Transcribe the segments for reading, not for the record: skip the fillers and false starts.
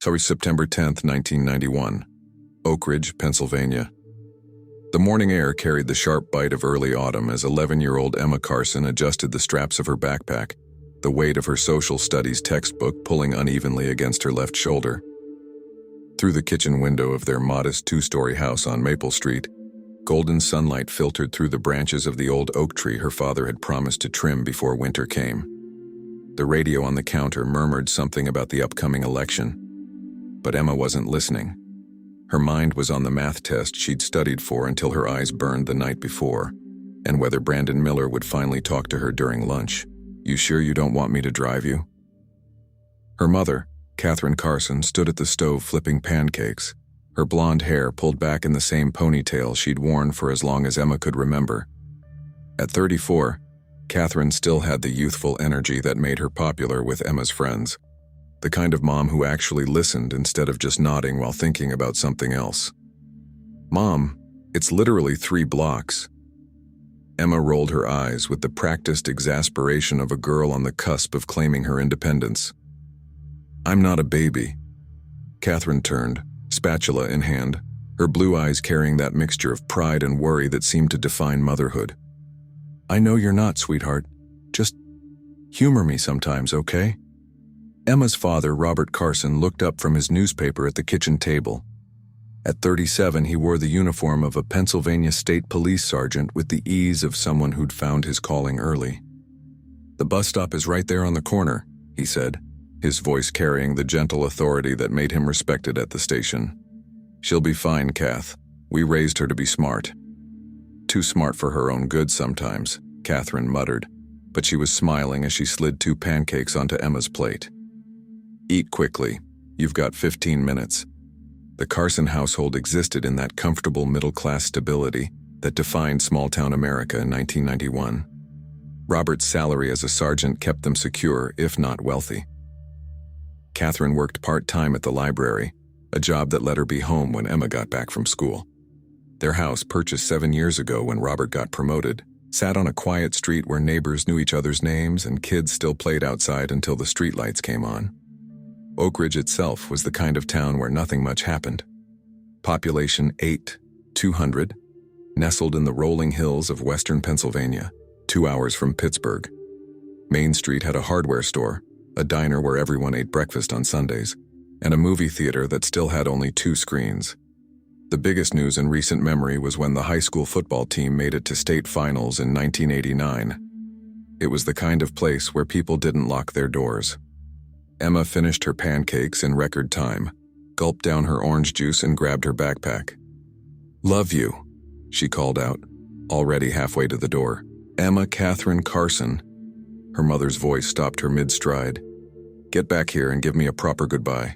September 10th, 1991. Oak Ridge, Pennsylvania. The morning air carried the sharp bite of early autumn as 11-year-old Emma Carson adjusted the straps of her backpack, the weight of her social studies textbook pulling unevenly against her left shoulder. Through the kitchen window of their modest two-story house on Maple Street, golden sunlight filtered through the branches of the old oak tree her father had promised to trim before winter came. The radio on the counter murmured something about the upcoming election, but Emma wasn't listening. Her mind was on the math test she'd studied for until her eyes burned the night before, and whether Brandon Miller would finally talk to her during lunch. "You sure you don't want me to drive you?" Her mother, Catherine Carson, stood at the stove flipping pancakes, her blonde hair pulled back in the same ponytail she'd worn for as long as Emma could remember. At 34, Catherine still had the youthful energy that made her popular with Emma's friends, the kind of mom who actually listened instead of just nodding while thinking about something else. "Mom, it's literally 3 blocks." Emma rolled her eyes with the practiced exasperation of a girl on the cusp of claiming her independence. "I'm not a baby." Catherine turned, spatula in hand, her blue eyes carrying that mixture of pride and worry that seemed to define motherhood. "I know you're not, sweetheart. Just humor me sometimes, okay?" Emma's father, Robert Carson, looked up from his newspaper at the kitchen table. At 37, he wore the uniform of a Pennsylvania State Police sergeant with the ease of someone who'd found his calling early. "The bus stop is right there on the corner," he said, his voice carrying the gentle authority that made him respected at the station. "She'll be fine, Kath. We raised her to be smart." "Too smart for her own good sometimes," Catherine muttered, but she was smiling as she slid 2 pancakes onto Emma's plate. "Eat quickly. You've got 15 minutes. The Carson household existed in that comfortable middle-class stability that defined small-town America in 1991. Robert's salary as a sergeant kept them secure, if not wealthy. Catherine worked part-time at the library, a job that let her be home when Emma got back from school. Their house, purchased 7 years ago when Robert got promoted, sat on a quiet street where neighbors knew each other's names and kids still played outside until the streetlights came on. Oak Ridge itself was the kind of town where nothing much happened. Population 200, nestled in the rolling hills of western Pennsylvania, 2 hours from Pittsburgh. Main Street had a hardware store, a diner where everyone ate breakfast on Sundays, and a movie theater that still had only 2 screens. The biggest news in recent memory was when the high school football team made it to state finals in 1989. It was the kind of place where people didn't lock their doors. Emma finished her pancakes in record time, gulped down her orange juice and grabbed her backpack. "Love you," she called out, already halfway to the door. "Emma Catherine Carson." Her mother's voice stopped her mid-stride. "Get back here and give me a proper goodbye."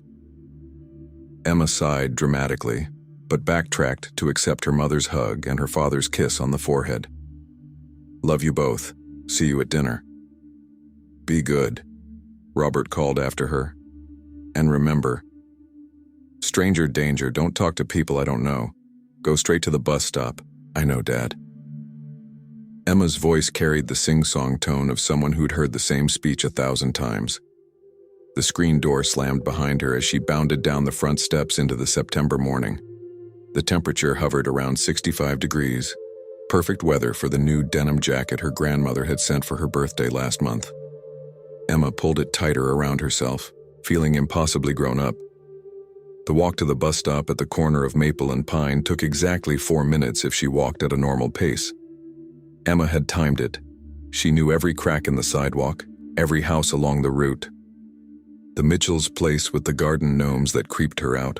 Emma sighed dramatically, but backtracked to accept her mother's hug and her father's kiss on the forehead. "Love you both. See you at dinner." "Be good," Robert called after her. "And remember, stranger danger, don't talk to people I don't know. Go straight to the bus stop. I know, Dad." Emma's voice carried the sing-song tone of someone who'd heard the same speech 1,000 times. The screen door slammed behind her as she bounded down the front steps into the September morning. The temperature hovered around 65 degrees, perfect weather for the new denim jacket her grandmother had sent for her birthday last month. Emma pulled it tighter around herself, feeling impossibly grown up. The walk to the bus stop at the corner of Maple and Pine took exactly 4 minutes if she walked at a normal pace. Emma had timed it. She knew every crack in the sidewalk, every house along the route. The Mitchell's place with the garden gnomes that creeped her out.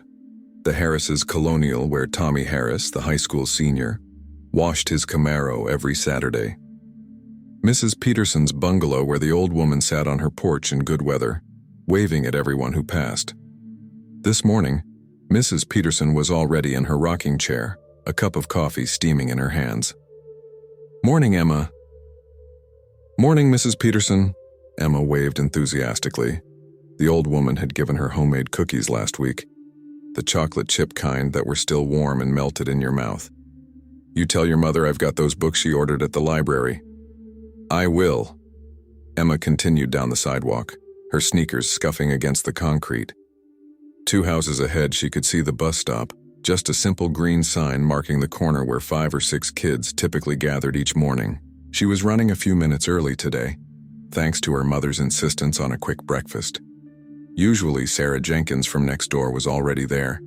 The Harris's Colonial where Tommy Harris, the high school senior, washed his Camaro every Saturday. Mrs. Peterson's bungalow where the old woman sat on her porch in good weather, waving at everyone who passed. This morning, Mrs. Peterson was already in her rocking chair, a cup of coffee steaming in her hands. "Morning, Emma." "Morning, Mrs. Peterson," Emma waved enthusiastically. The old woman had given her homemade cookies last week, the chocolate chip kind that were still warm and melted in your mouth. "You tell your mother I've got those books she ordered at the library." "I will." Emma continued down the sidewalk, her sneakers scuffing against the concrete. 2 houses ahead, she could see the bus stop, just a simple green sign marking the corner where 5 or 6 kids typically gathered each morning. She was running a few minutes early today, thanks to her mother's insistence on a quick breakfast. Usually, Sarah Jenkins from next door was already there,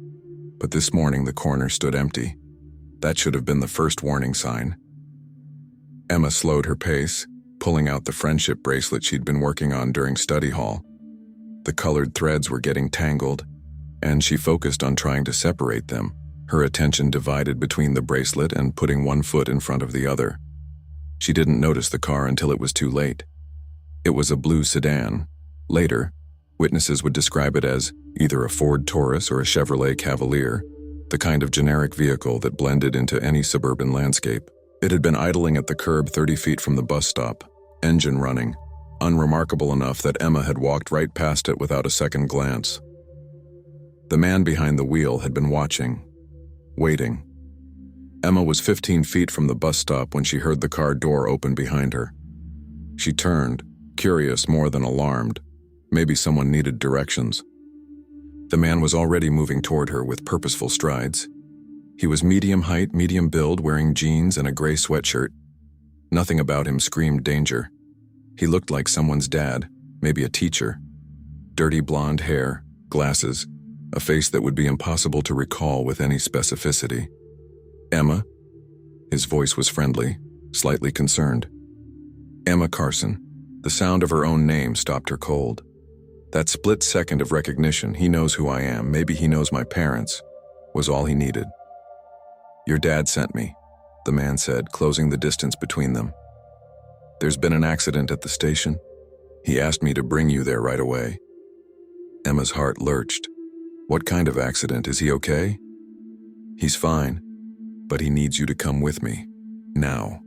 but this morning the corner stood empty. That should have been the first warning sign. Emma slowed her pace, pulling out the friendship bracelet she'd been working on during study hall. The colored threads were getting tangled, and she focused on trying to separate them, her attention divided between the bracelet and putting one foot in front of the other. She didn't notice the car until it was too late. It was a blue sedan. Later, witnesses would describe it as either a Ford Taurus or a Chevrolet Cavalier, the kind of generic vehicle that blended into any suburban landscape. It had been idling at the curb 30 feet from the bus stop, engine running, unremarkable enough that Emma had walked right past it without a second glance. The man behind the wheel had been watching, waiting. Emma was 15 feet from the bus stop when she heard the car door open behind her. She turned, curious more than alarmed. Maybe someone needed directions. The man was already moving toward her with purposeful strides. He was medium height, medium build, wearing jeans and a gray sweatshirt. Nothing about him screamed danger. He looked like someone's dad, maybe a teacher. Dirty blonde hair, glasses, a face that would be impossible to recall with any specificity. "Emma?" His voice was friendly, slightly concerned. Emma Carson. The sound of her own name stopped her cold. That split second of recognition, he knows who I am, maybe he knows my parents, was all he needed. "Your dad sent me," the man said, closing the distance between them. "There's been an accident at the station. He asked me to bring you there right away." Emma's heart lurched. "What kind of accident? Is he okay?" "He's fine, but he needs you to come with me, now."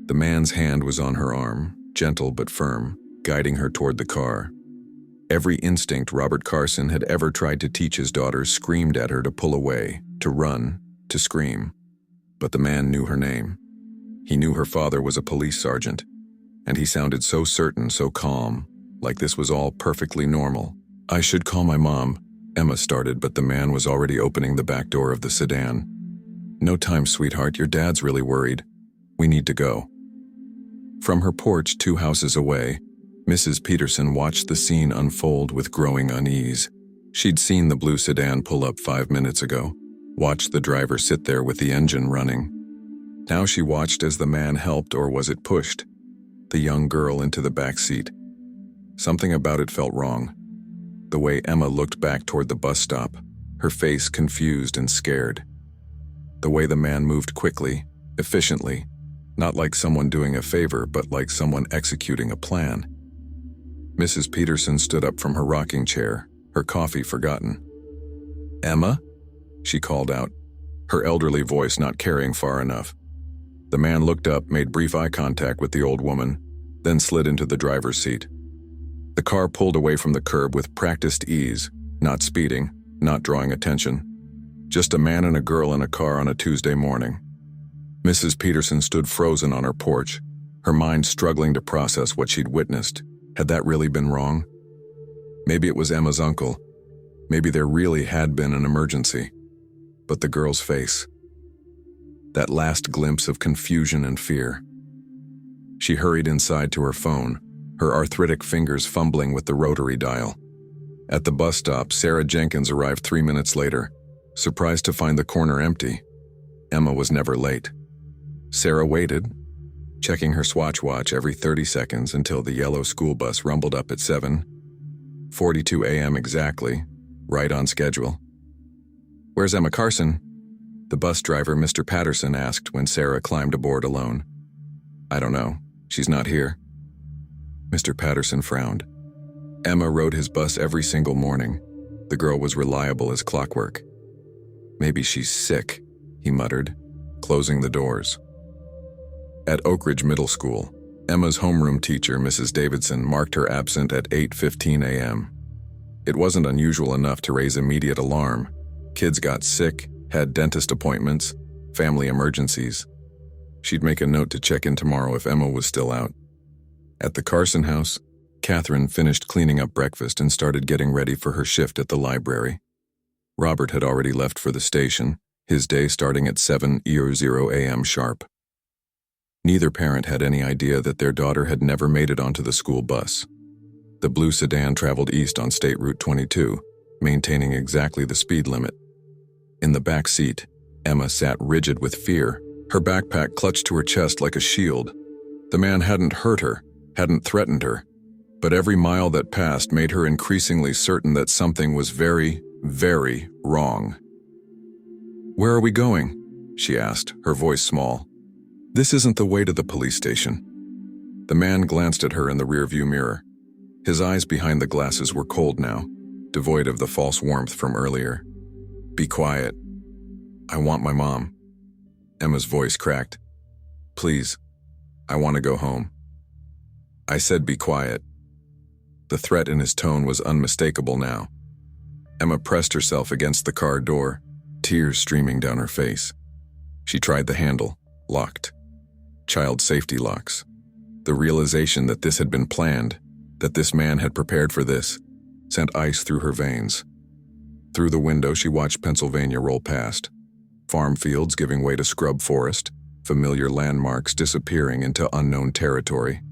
The man's hand was on her arm, gentle but firm, guiding her toward the car. Every instinct Robert Carson had ever tried to teach his daughters screamed at her to pull away, to run, to scream. But the man knew her name. He knew her father was a police sergeant, and he sounded so certain, so calm, like this was all perfectly normal. "I should call my mom," Emma started, but the man was already opening the back door of the sedan. "No time, sweetheart, your dad's really worried. We need to go." From her porch 2 houses away, Mrs. Peterson watched the scene unfold with growing unease. She'd seen the blue sedan pull up 5 minutes ago, watched the driver sit there with the engine running. Now she watched as the man helped, or was it pushed, the young girl into the back seat. Something about it felt wrong. The way Emma looked back toward the bus stop, her face confused and scared. The way the man moved quickly, efficiently, not like someone doing a favor, but like someone executing a plan. Mrs. Peterson stood up from her rocking chair, her coffee forgotten. "Emma?" she called out, her elderly voice not carrying far enough. The man looked up, made brief eye contact with the old woman, then slid into the driver's seat. The car pulled away from the curb with practiced ease, not speeding, not drawing attention. Just a man and a girl in a car on a Tuesday morning. Mrs. Peterson stood frozen on her porch, her mind struggling to process what she'd witnessed. Had that really been wrong? Maybe it was Emma's uncle. Maybe there really had been an emergency. But the girl's face. That last glimpse of confusion and fear. She hurried inside to her phone, her arthritic fingers fumbling with the rotary dial. At the bus stop, Sarah Jenkins arrived 3 minutes later, surprised to find the corner empty. Emma was never late. Sarah waited, checking her Swatch watch every 30 seconds until the yellow school bus rumbled up at 7:42 a.m. exactly, right on schedule. "Where's Emma Carson?" the bus driver, Mr. Patterson, asked when Sarah climbed aboard alone. "I don't know. She's not here." Mr. Patterson frowned. Emma rode his bus every single morning. The girl was reliable as clockwork. "Maybe she's sick," he muttered, closing the doors. At Oak Ridge Middle School, Emma's homeroom teacher, Mrs. Davidson, marked her absent at 8:15 a.m. It wasn't unusual enough to raise immediate alarm. Kids got sick, had dentist appointments, family emergencies. She'd make a note to check in tomorrow if Emma was still out. At the Carson house, Catherine finished cleaning up breakfast and started getting ready for her shift at the library. Robert had already left for the station, his day starting at 7:00 a.m. sharp. Neither parent had any idea that their daughter had never made it onto the school bus. The blue sedan traveled east on State Route 22, maintaining exactly the speed limit. In the back seat, Emma sat rigid with fear, her backpack clutched to her chest like a shield. The man hadn't hurt her, hadn't threatened her, but every mile that passed made her increasingly certain that something was very, very wrong. "Where are we going?" she asked, her voice small. "This isn't the way to the police station." The man glanced at her in the rearview mirror. His eyes behind the glasses were cold now, devoid of the false warmth from earlier. "Be quiet. I want my mom." Emma's voice cracked. "Please, I want to go home." "I said be quiet." The threat in his tone was unmistakable now. Emma pressed herself against the car door, tears streaming down her face. She tried the handle, locked. Child safety locks. The realization that this had been planned, that this man had prepared for this, sent ice through her veins. Through the window she watched Pennsylvania roll past. Farm fields giving way to scrub forest, familiar landmarks disappearing into unknown territory.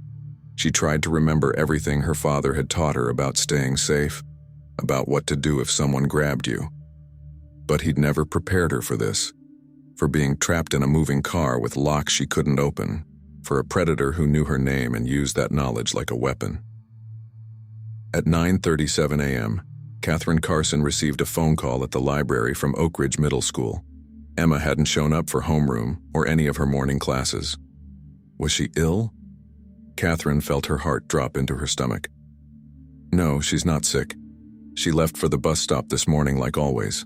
She tried to remember everything her father had taught her about staying safe, about what to do if someone grabbed you. But he'd never prepared her for this, for being trapped in a moving car with locks she couldn't open, for a predator who knew her name and used that knowledge like a weapon. At 9:37 a.m., Catherine Carson received a phone call at the library from Oak Ridge Middle School. Emma hadn't shown up for homeroom or any of her morning classes. Was she ill? Catherine felt her heart drop into her stomach. No, she's not sick. She left for the bus stop this morning like always.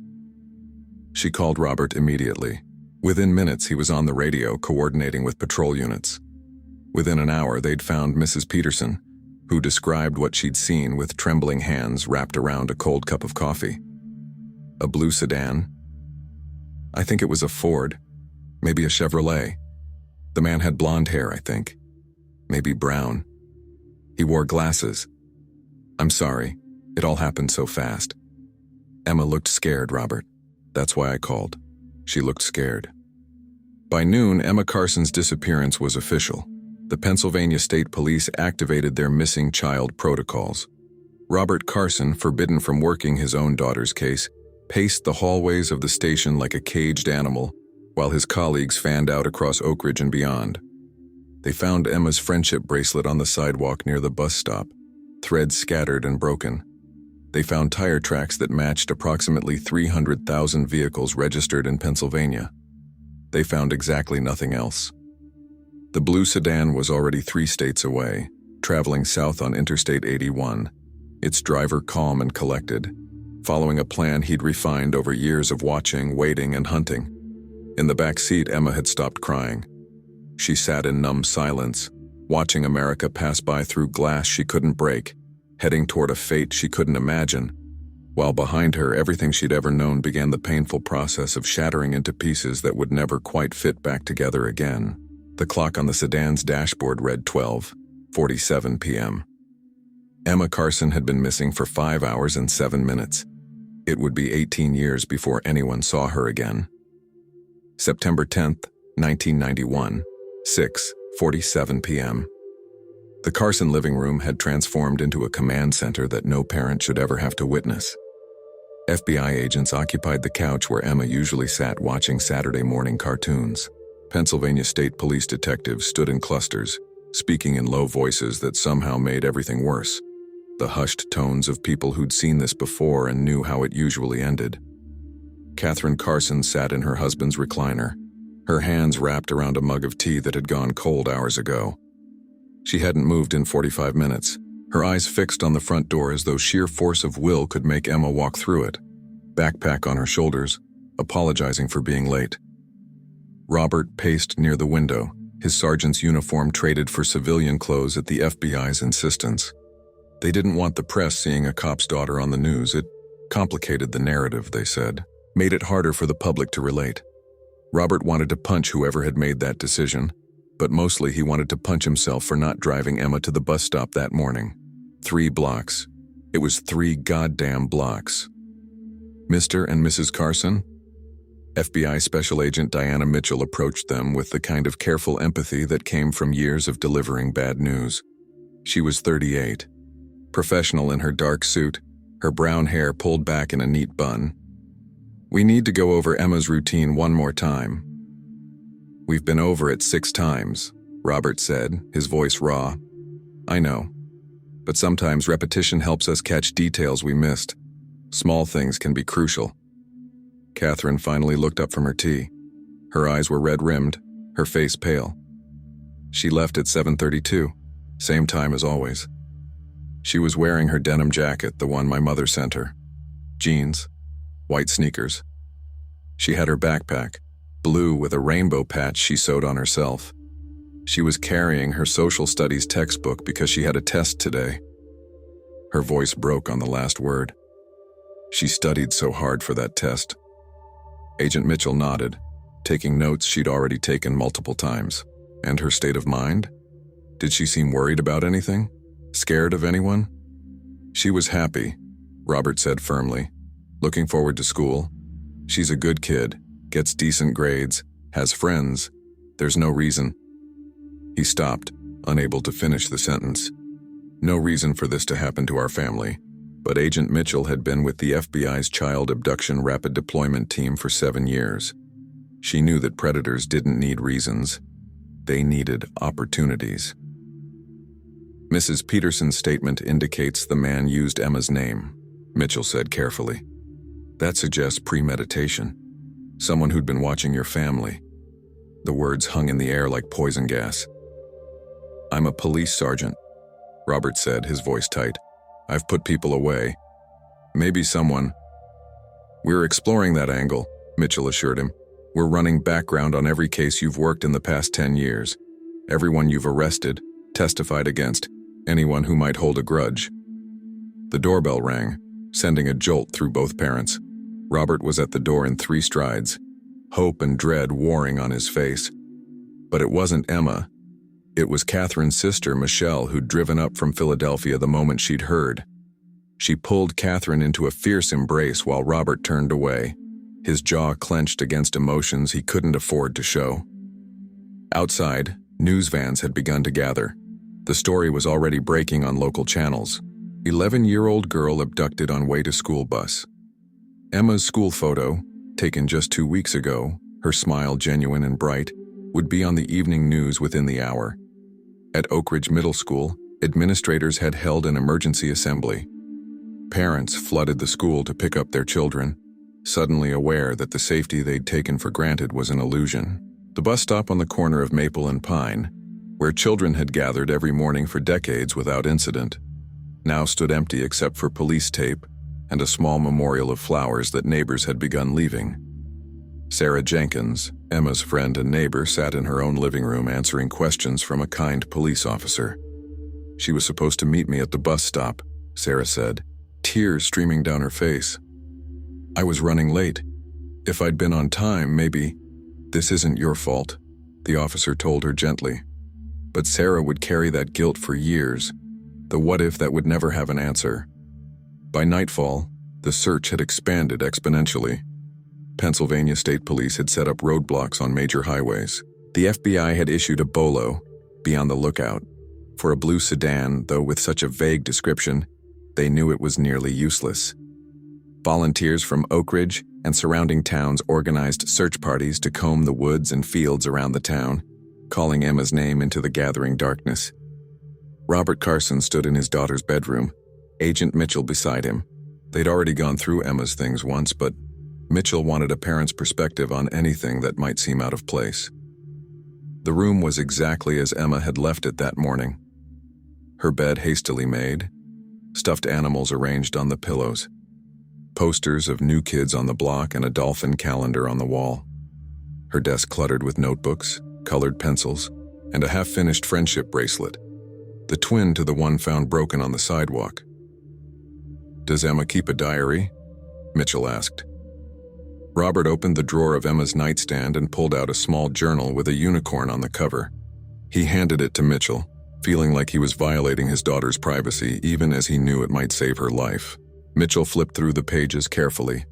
She called Robert immediately. Within minutes, he was on the radio coordinating with patrol units. Within an hour, they'd found Mrs. Peterson, who described what she'd seen with trembling hands wrapped around a cold cup of coffee. A blue sedan. I think it was a Ford, maybe a Chevrolet. The man had blonde hair, I think. Maybe brown. He wore glasses. I'm sorry, it all happened so fast. Emma looked scared, Robert. That's why I called. She looked scared. By noon, Emma Carson's disappearance was official. The Pennsylvania State Police activated their missing child protocols. Robert Carson, forbidden from working his own daughter's case, paced the hallways of the station like a caged animal, while his colleagues fanned out across Oak Ridge and beyond. They found Emma's friendship bracelet on the sidewalk near the bus stop, threads scattered and broken. They found tire tracks that matched approximately 300,000 vehicles registered in Pennsylvania. They found exactly nothing else. The blue sedan was already 3 states away, traveling south on Interstate 81, its driver calm and collected, following a plan he'd refined over years of watching, waiting, and hunting. In the back seat, Emma had stopped crying. She sat in numb silence, watching America pass by through glass she couldn't break, heading toward a fate she couldn't imagine, while behind her everything she'd ever known began the painful process of shattering into pieces that would never quite fit back together again. The clock on the sedan's dashboard read 12:47 p.m. Emma Carson had been missing for 5 hours and 7 minutes. It would be 18 years before anyone saw her again. September 10th, 1991, 6:47 p.m. The Carson living room had transformed into a command center that no parent should ever have to witness. FBI agents occupied the couch where Emma usually sat watching Saturday morning cartoons. Pennsylvania State Police detectives stood in clusters, speaking in low voices that somehow made everything worse. The hushed tones of people who'd seen this before and knew how it usually ended. Catherine Carson sat in her husband's recliner, her hands wrapped around a mug of tea that had gone cold hours ago. She hadn't moved in 45 minutes, her eyes fixed on the front door as though sheer force of will could make Emma walk through it, backpack on her shoulders, apologizing for being late. Robert paced near the window, his sergeant's uniform traded for civilian clothes at the FBI's insistence. They didn't want the press seeing a cop's daughter on the news. It complicated the narrative, they said, made it harder for the public to relate. Robert wanted to punch whoever had made that decision, but mostly he wanted to punch himself for not driving Emma to the bus stop that morning, 3 blocks. It was 3 goddamn blocks. Mr. and Mrs. Carson? FBI Special Agent Diana Mitchell approached them with the kind of careful empathy that came from years of delivering bad news. She was 38, professional in her dark suit, her brown hair pulled back in a neat bun. "We need to go over Emma's routine one more time." "We've been over it 6 times, Robert said, his voice raw. "I know, but sometimes repetition helps us catch details we missed. Small things can be crucial." Catherine finally looked up from her tea. Her eyes were red-rimmed, her face pale. She left at 7:32, same time as always. She was wearing her denim jacket, the one my mother sent her. Jeans, white sneakers. She had her backpack, blue with a rainbow patch she sewed on herself. She was carrying her social studies textbook because she had a test today. Her voice broke on the last word. She studied so hard for that test. Agent Mitchell nodded, taking notes she'd already taken multiple times. And her state of mind? Did she seem worried about anything? Scared of anyone? She was happy, Robert said firmly. Looking forward to school. She's a good kid, gets decent grades, has friends. There's no reason. He stopped, unable to finish the sentence. No reason for this to happen to our family. But Agent Mitchell had been with the FBI's Child Abduction Rapid Deployment Team for 7 years. She knew that predators didn't need reasons. They needed opportunities. "Mrs. Peterson's statement indicates the man used Emma's name," Mitchell said carefully. "That suggests premeditation. Someone who'd been watching your family." The words hung in the air like poison gas. "I'm a police sergeant," Robert said, his voice tight. "I've put people away. Maybe someone—" "We're exploring that angle," Mitchell assured him. "We're running background on every case you've worked in the past 10 years. Everyone you've arrested, testified against, anyone who might hold a grudge." The doorbell rang, sending a jolt through both parents. Robert was at the door in 3 strides, hope and dread warring on his face. But it wasn't Emma. It was Catherine's sister, Michelle, who'd driven up from Philadelphia the moment she'd heard. She pulled Catherine into a fierce embrace while Robert turned away, his jaw clenched against emotions he couldn't afford to show. Outside, news vans had begun to gather. The story was already breaking on local channels. 11-year-old girl abducted on way to school bus. Emma's school photo, taken just 2 weeks ago, her smile genuine and bright, would be on the evening news within the hour. At Oak Ridge Middle School, administrators had held an emergency assembly. Parents flooded the school to pick up their children, suddenly aware that the safety they'd taken for granted was an illusion. The bus stop on the corner of Maple and Pine, where children had gathered every morning for decades without incident, now stood empty except for police tape and a small memorial of flowers that neighbors had begun leaving. Sarah Jenkins, Emma's friend and neighbor, sat in her own living room answering questions from a kind police officer. "She was supposed to meet me at the bus stop," Sarah said, tears streaming down her face. "I was running late. If I'd been on time, maybe—" "This isn't your fault," the officer told her gently. But Sarah would carry that guilt for years, the what-if that would never have an answer. By nightfall, the search had expanded exponentially. Pennsylvania State Police had set up roadblocks on major highways. The FBI had issued a BOLO, be on the lookout, for a blue sedan, though with such a vague description, they knew it was nearly useless. Volunteers from Oak Ridge and surrounding towns organized search parties to comb the woods and fields around the town, calling Emma's name into the gathering darkness. Robert Carson stood in his daughter's bedroom, Agent Mitchell beside him. They'd already gone through Emma's things once, but Mitchell wanted a parent's perspective on anything that might seem out of place. The room was exactly as Emma had left it that morning. Her bed hastily made, stuffed animals arranged on the pillows, posters of new kids on the block and a dolphin calendar on the wall. Her desk cluttered with notebooks, colored pencils, and a half-finished friendship bracelet, the twin to the one found broken on the sidewalk. "Does Emma keep a diary?" Mitchell asked. Robert opened the drawer of Emma's nightstand and pulled out a small journal with a unicorn on the cover. He handed it to Mitchell, feeling like he was violating his daughter's privacy even as he knew it might save her life. Mitchell flipped through the pages carefully.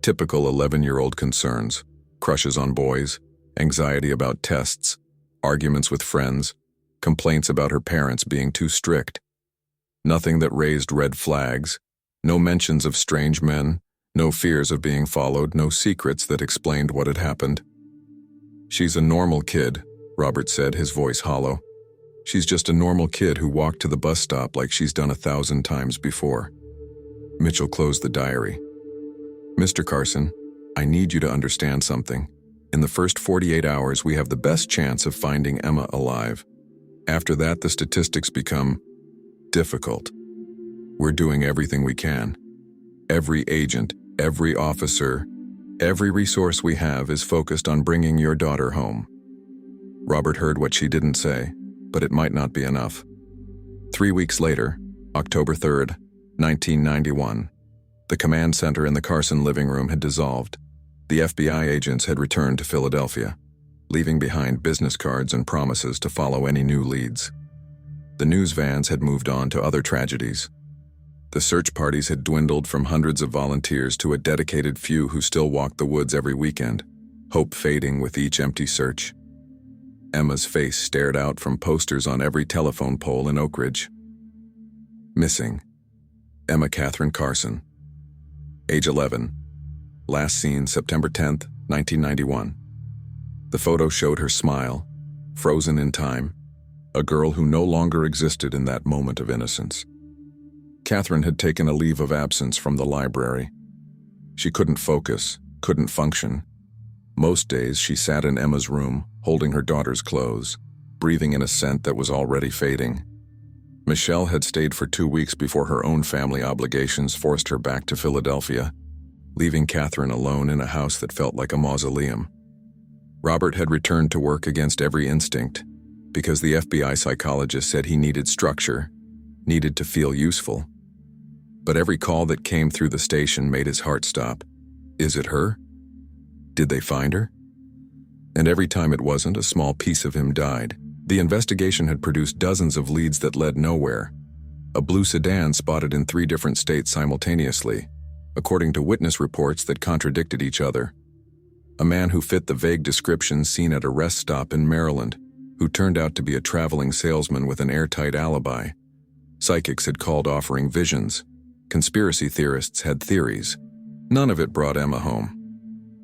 Typical 11-year-old concerns, crushes on boys, anxiety about tests, arguments with friends, complaints about her parents being too strict. Nothing that raised red flags, no mentions of strange men, no fears of being followed, no secrets that explained what had happened. "She's a normal kid," Robert said, his voice hollow. "She's just a normal kid who walked to the bus stop like she's done 1,000 times before." Mitchell closed the diary. "Mr. Carson, I need you to understand something. In the first 48 hours, we have the best chance of finding Emma alive. After that, the statistics become difficult. We're doing everything we can. Every agent, every officer, every resource we have is focused on bringing your daughter home." Robert heard what she didn't say, but it might not be enough. 3 weeks later, October 3rd, 1991, the command center in the Carson living room had dissolved. The FBI agents had returned to Philadelphia, leaving behind business cards and promises to follow any new leads. The news vans had moved on to other tragedies. The search parties had dwindled from hundreds of volunteers to a dedicated few who still walked the woods every weekend, hope fading with each empty search. Emma's face stared out from posters on every telephone pole in Oak Ridge. Missing. Emma Catherine Carson. Age 11. Last seen September 10th, 1991. The photo showed her smile, frozen in time, a girl who no longer existed in that moment of innocence. Catherine had taken a leave of absence from the library. She couldn't focus, couldn't function. Most days she sat in Emma's room, holding her daughter's clothes, breathing in a scent that was already fading. Michelle had stayed for 2 weeks before her own family obligations forced her back to Philadelphia, leaving Catherine alone in a house that felt like a mausoleum. Robert had returned to work against every instinct, because the FBI psychologist said he needed structure, needed to feel useful. But every call that came through the station made his heart stop. Is it her? Did they find her? And every time it wasn't, a small piece of him died. The investigation had produced dozens of leads that led nowhere. A blue sedan spotted in 3 different states simultaneously, according to witness reports that contradicted each other. A man who fit the vague description seen at a rest stop in Maryland, who turned out to be a traveling salesman with an airtight alibi. Psychics had called offering visions. Conspiracy theorists had theories. None of it brought Emma home.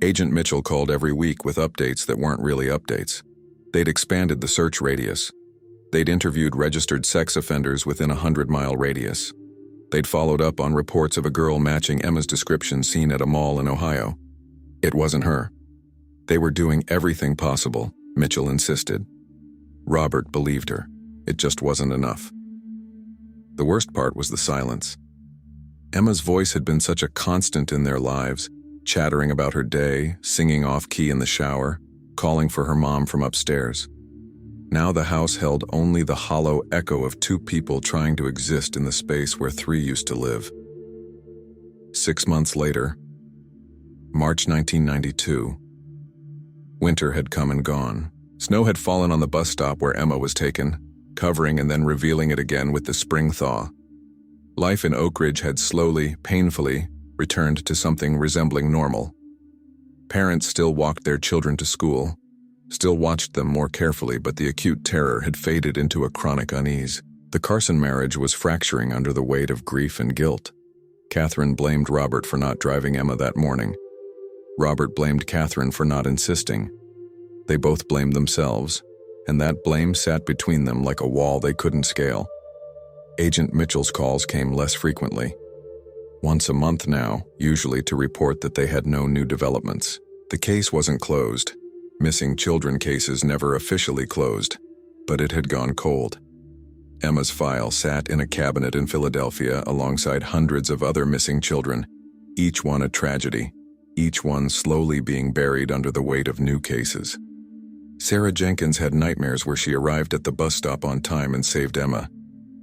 Agent Mitchell called every week with updates that weren't really updates. They'd expanded the search radius. They'd interviewed registered sex offenders within a 100-mile radius. They'd followed up on reports of a girl matching Emma's description seen at a mall in Ohio. It wasn't her. They were doing everything possible, Mitchell insisted. Robert believed her. It just wasn't enough. The worst part was the silence. Emma's voice had been such a constant in their lives, chattering about her day, singing off-key in the shower, calling for her mom from upstairs. Now the house held only the hollow echo of 2 people trying to exist in the space where 3 used to live. 6 months later, March 1992. Winter had come and gone. Snow had fallen on the bus stop where Emma was taken, covering and then revealing it again with the spring thaw. Life in Oak Ridge had slowly, painfully, returned to something resembling normal. Parents still walked their children to school, still watched them more carefully, but the acute terror had faded into a chronic unease. The Carson marriage was fracturing under the weight of grief and guilt. Catherine blamed Robert for not driving Emma that morning. Robert blamed Catherine for not insisting. They both blamed themselves, and that blame sat between them like a wall they couldn't scale. Agent Mitchell's calls came less frequently. Once a month now, usually to report that they had no new developments. The case wasn't closed. Missing children cases never officially closed, but it had gone cold. Emma's file sat in a cabinet in Philadelphia alongside hundreds of other missing children, each one a tragedy, each one slowly being buried under the weight of new cases. Sarah Jenkins had nightmares where she arrived at the bus stop on time and saved Emma.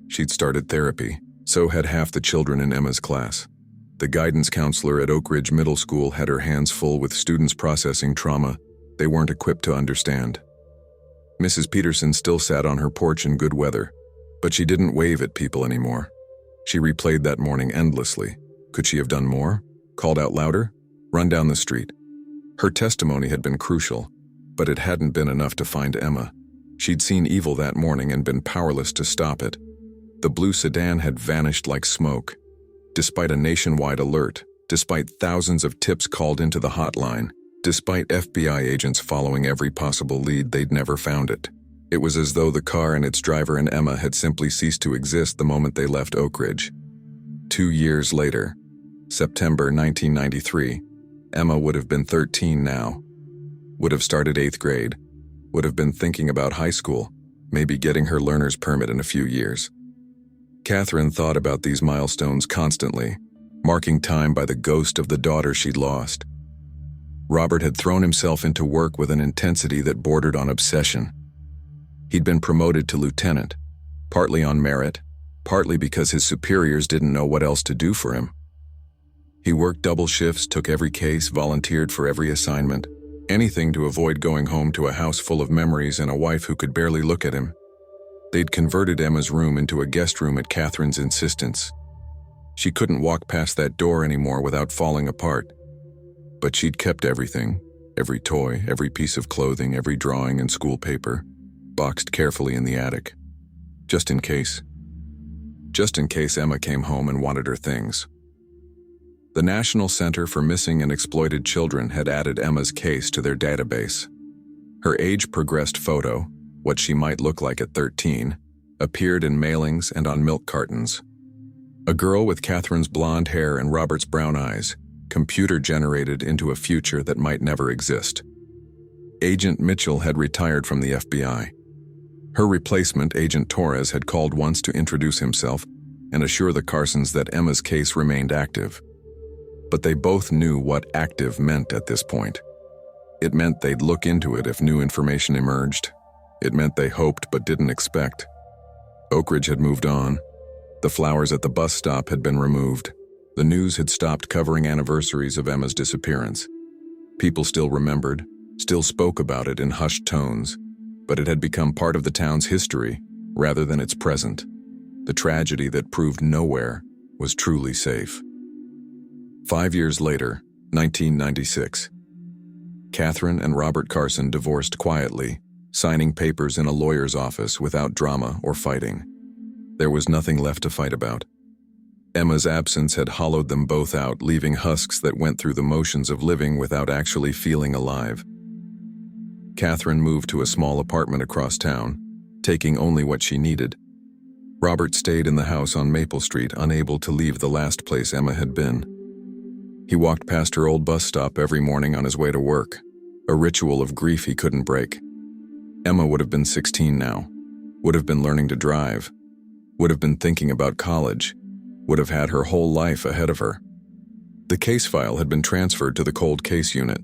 She'd started therapy. So had half the children in Emma's class. The guidance counselor at Oak Ridge Middle School had her hands full with students processing trauma they weren't equipped to understand. Mrs. Peterson still sat on her porch in good weather, but she didn't wave at people anymore. She replayed that morning endlessly. Could she have done more? Called out louder? Run down the street? Her testimony had been crucial, but it hadn't been enough to find Emma. She'd seen evil that morning and been powerless to stop it. The blue sedan had vanished like smoke. Despite a nationwide alert, despite thousands of tips called into the hotline, despite FBI agents following every possible lead, they'd never found it. It was as though the car and its driver and Emma had simply ceased to exist the moment they left Oak Ridge. 2 years later, September 1993, Emma would have been 13 now, would have started 8th grade, would have been thinking about high school, maybe getting her learner's permit in a few years. Catherine thought about these milestones constantly, marking time by the ghost of the daughter she'd lost. Robert had thrown himself into work with an intensity that bordered on obsession. He'd been promoted to lieutenant, partly on merit, partly because his superiors didn't know what else to do for him. He worked double shifts, took every case, volunteered for every assignment, anything to avoid going home to a house full of memories and a wife who could barely look at him. They'd converted Emma's room into a guest room at Catherine's insistence. She couldn't walk past that door anymore without falling apart. But she'd kept everything, every toy, every piece of clothing, every drawing and school paper, boxed carefully in the attic. Just in case. Just in case Emma came home and wanted her things. The National Center for Missing and Exploited Children had added Emma's case to their database. Her age-progressed photo, what she might look like at 13, appeared in mailings and on milk cartons. A girl with Catherine's blonde hair and Robert's brown eyes, computer-generated into a future that might never exist. Agent Mitchell had retired from the FBI. Her replacement, Agent Torres, had called once to introduce himself and assure the Carsons that Emma's case remained active. But they both knew what active meant at this point. It meant they'd look into it if new information emerged. It meant they hoped but didn't expect. Oak Ridge had moved on. The flowers at the bus stop had been removed. The news had stopped covering anniversaries of Emma's disappearance. People still remembered, still spoke about it in hushed tones, but it had become part of the town's history rather than its present. The tragedy that proved nowhere was truly safe. 5 years later, 1996. Catherine and Robert Carson divorced quietly, signing papers in a lawyer's office without drama or fighting. There was nothing left to fight about. Emma's absence had hollowed them both out, leaving husks that went through the motions of living without actually feeling alive. Catherine moved to a small apartment across town, taking only what she needed. Robert stayed in the house on Maple Street, unable to leave the last place Emma had been. He walked past her old bus stop every morning on his way to work, a ritual of grief he couldn't break. Emma would have been 16 now, would have been learning to drive, would have been thinking about college, would have had her whole life ahead of her. The case file had been transferred to the cold case unit.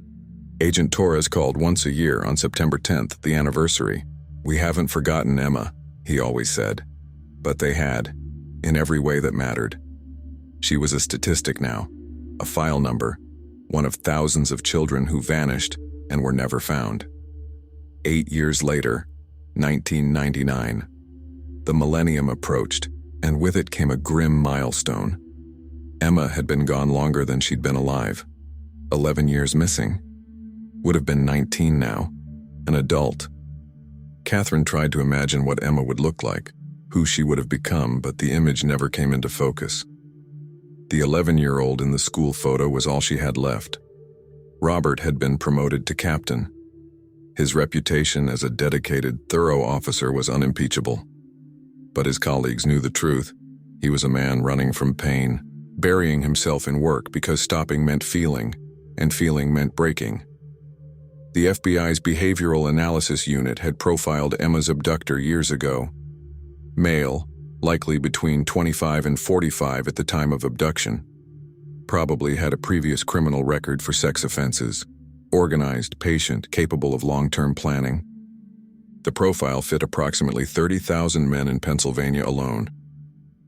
Agent Torres called once a year on September 10th, the anniversary. "We haven't forgotten Emma," he always said. But they had, in every way that mattered. She was a statistic now, a file number, one of thousands of children who vanished and were never found. 8 years later, 1999, the millennium approached, and with it came a grim milestone. Emma had been gone longer than she'd been alive. 11 years missing. Would have been 19 now, an adult. Catherine tried to imagine what Emma would look like, who she would have become, but the image never came into focus. The 11-year-old in the school photo was all she had left. Robert had been promoted to captain. His reputation as a dedicated, thorough officer was unimpeachable. But his colleagues knew the truth. He was a man running from pain, burying himself in work because stopping meant feeling, and feeling meant breaking. The FBI's Behavioral Analysis Unit had profiled Emma's abductor years ago. Male, likely between 25 and 45 at the time of abduction. Probably had a previous criminal record for sex offenses. Organized, patient, capable of long-term planning. The profile fit approximately 30,000 men in Pennsylvania alone.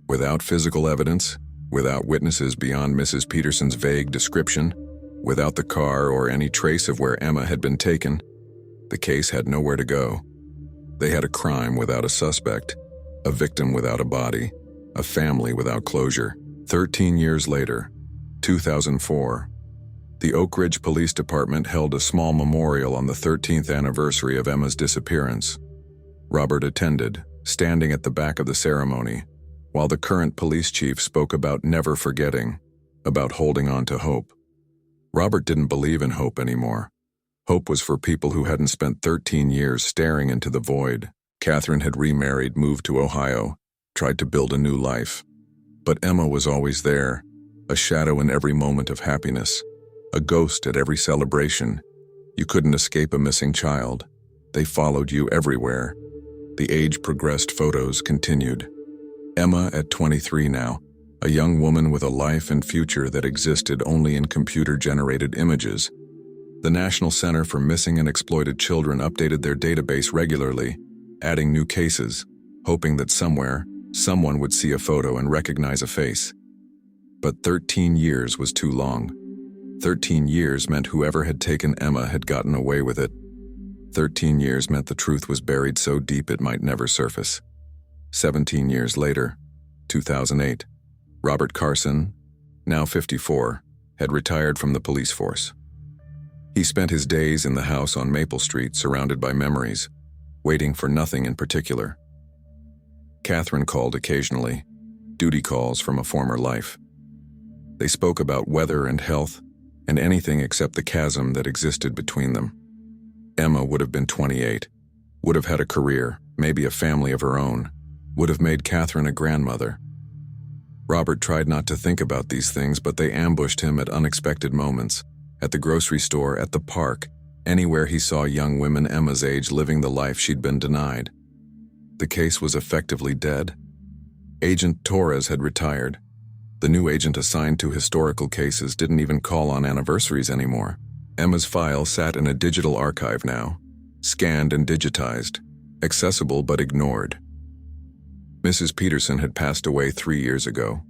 Without physical evidence, without witnesses beyond Mrs. Peterson's vague description, without the car or any trace of where Emma had been taken, the case had nowhere to go. They had a crime without a suspect, a victim without a body, a family without closure. 13 years later, 2004, the Oak Ridge Police Department held a small memorial on the 13th anniversary of Emma's disappearance. Robert attended, standing at the back of the ceremony, while the current police chief spoke about never forgetting, about holding on to hope. Robert didn't believe in hope anymore. Hope was for people who hadn't spent 13 years staring into the void. Catherine had remarried, moved to Ohio, tried to build a new life. But Emma was always there, a shadow in every moment of happiness, a ghost at every celebration. You couldn't escape a missing child. They followed you everywhere. The age-progressed photos continued. Emma at 23 now, a young woman with a life and future that existed only in computer-generated images. The National Center for Missing and Exploited Children updated their database regularly, adding new cases, hoping that somewhere, someone would see a photo and recognize a face. But 13 years was too long. 13 years meant whoever had taken Emma had gotten away with it. 13 years meant the truth was buried so deep it might never surface. 17 years later, 2008, Robert Carson, now 54, had retired from the police force. He spent his days in the house on Maple Street surrounded by memories, waiting for nothing in particular. Catherine called occasionally, duty calls from a former life. They spoke about weather and health, and anything except the chasm that existed between them. Emma would have been 28, would have had a career, maybe a family of her own, would have made Catherine a grandmother. Robert tried not to think about these things, but they ambushed him at unexpected moments, at the grocery store, at the park, anywhere he saw young women Emma's age living the life she'd been denied. The case was effectively dead. Agent Torres had retired. The new agent assigned to historical cases didn't even call on anniversaries anymore. Emma's file sat in a digital archive now, scanned and digitized, accessible but ignored. Mrs. Peterson had passed away 3 years ago.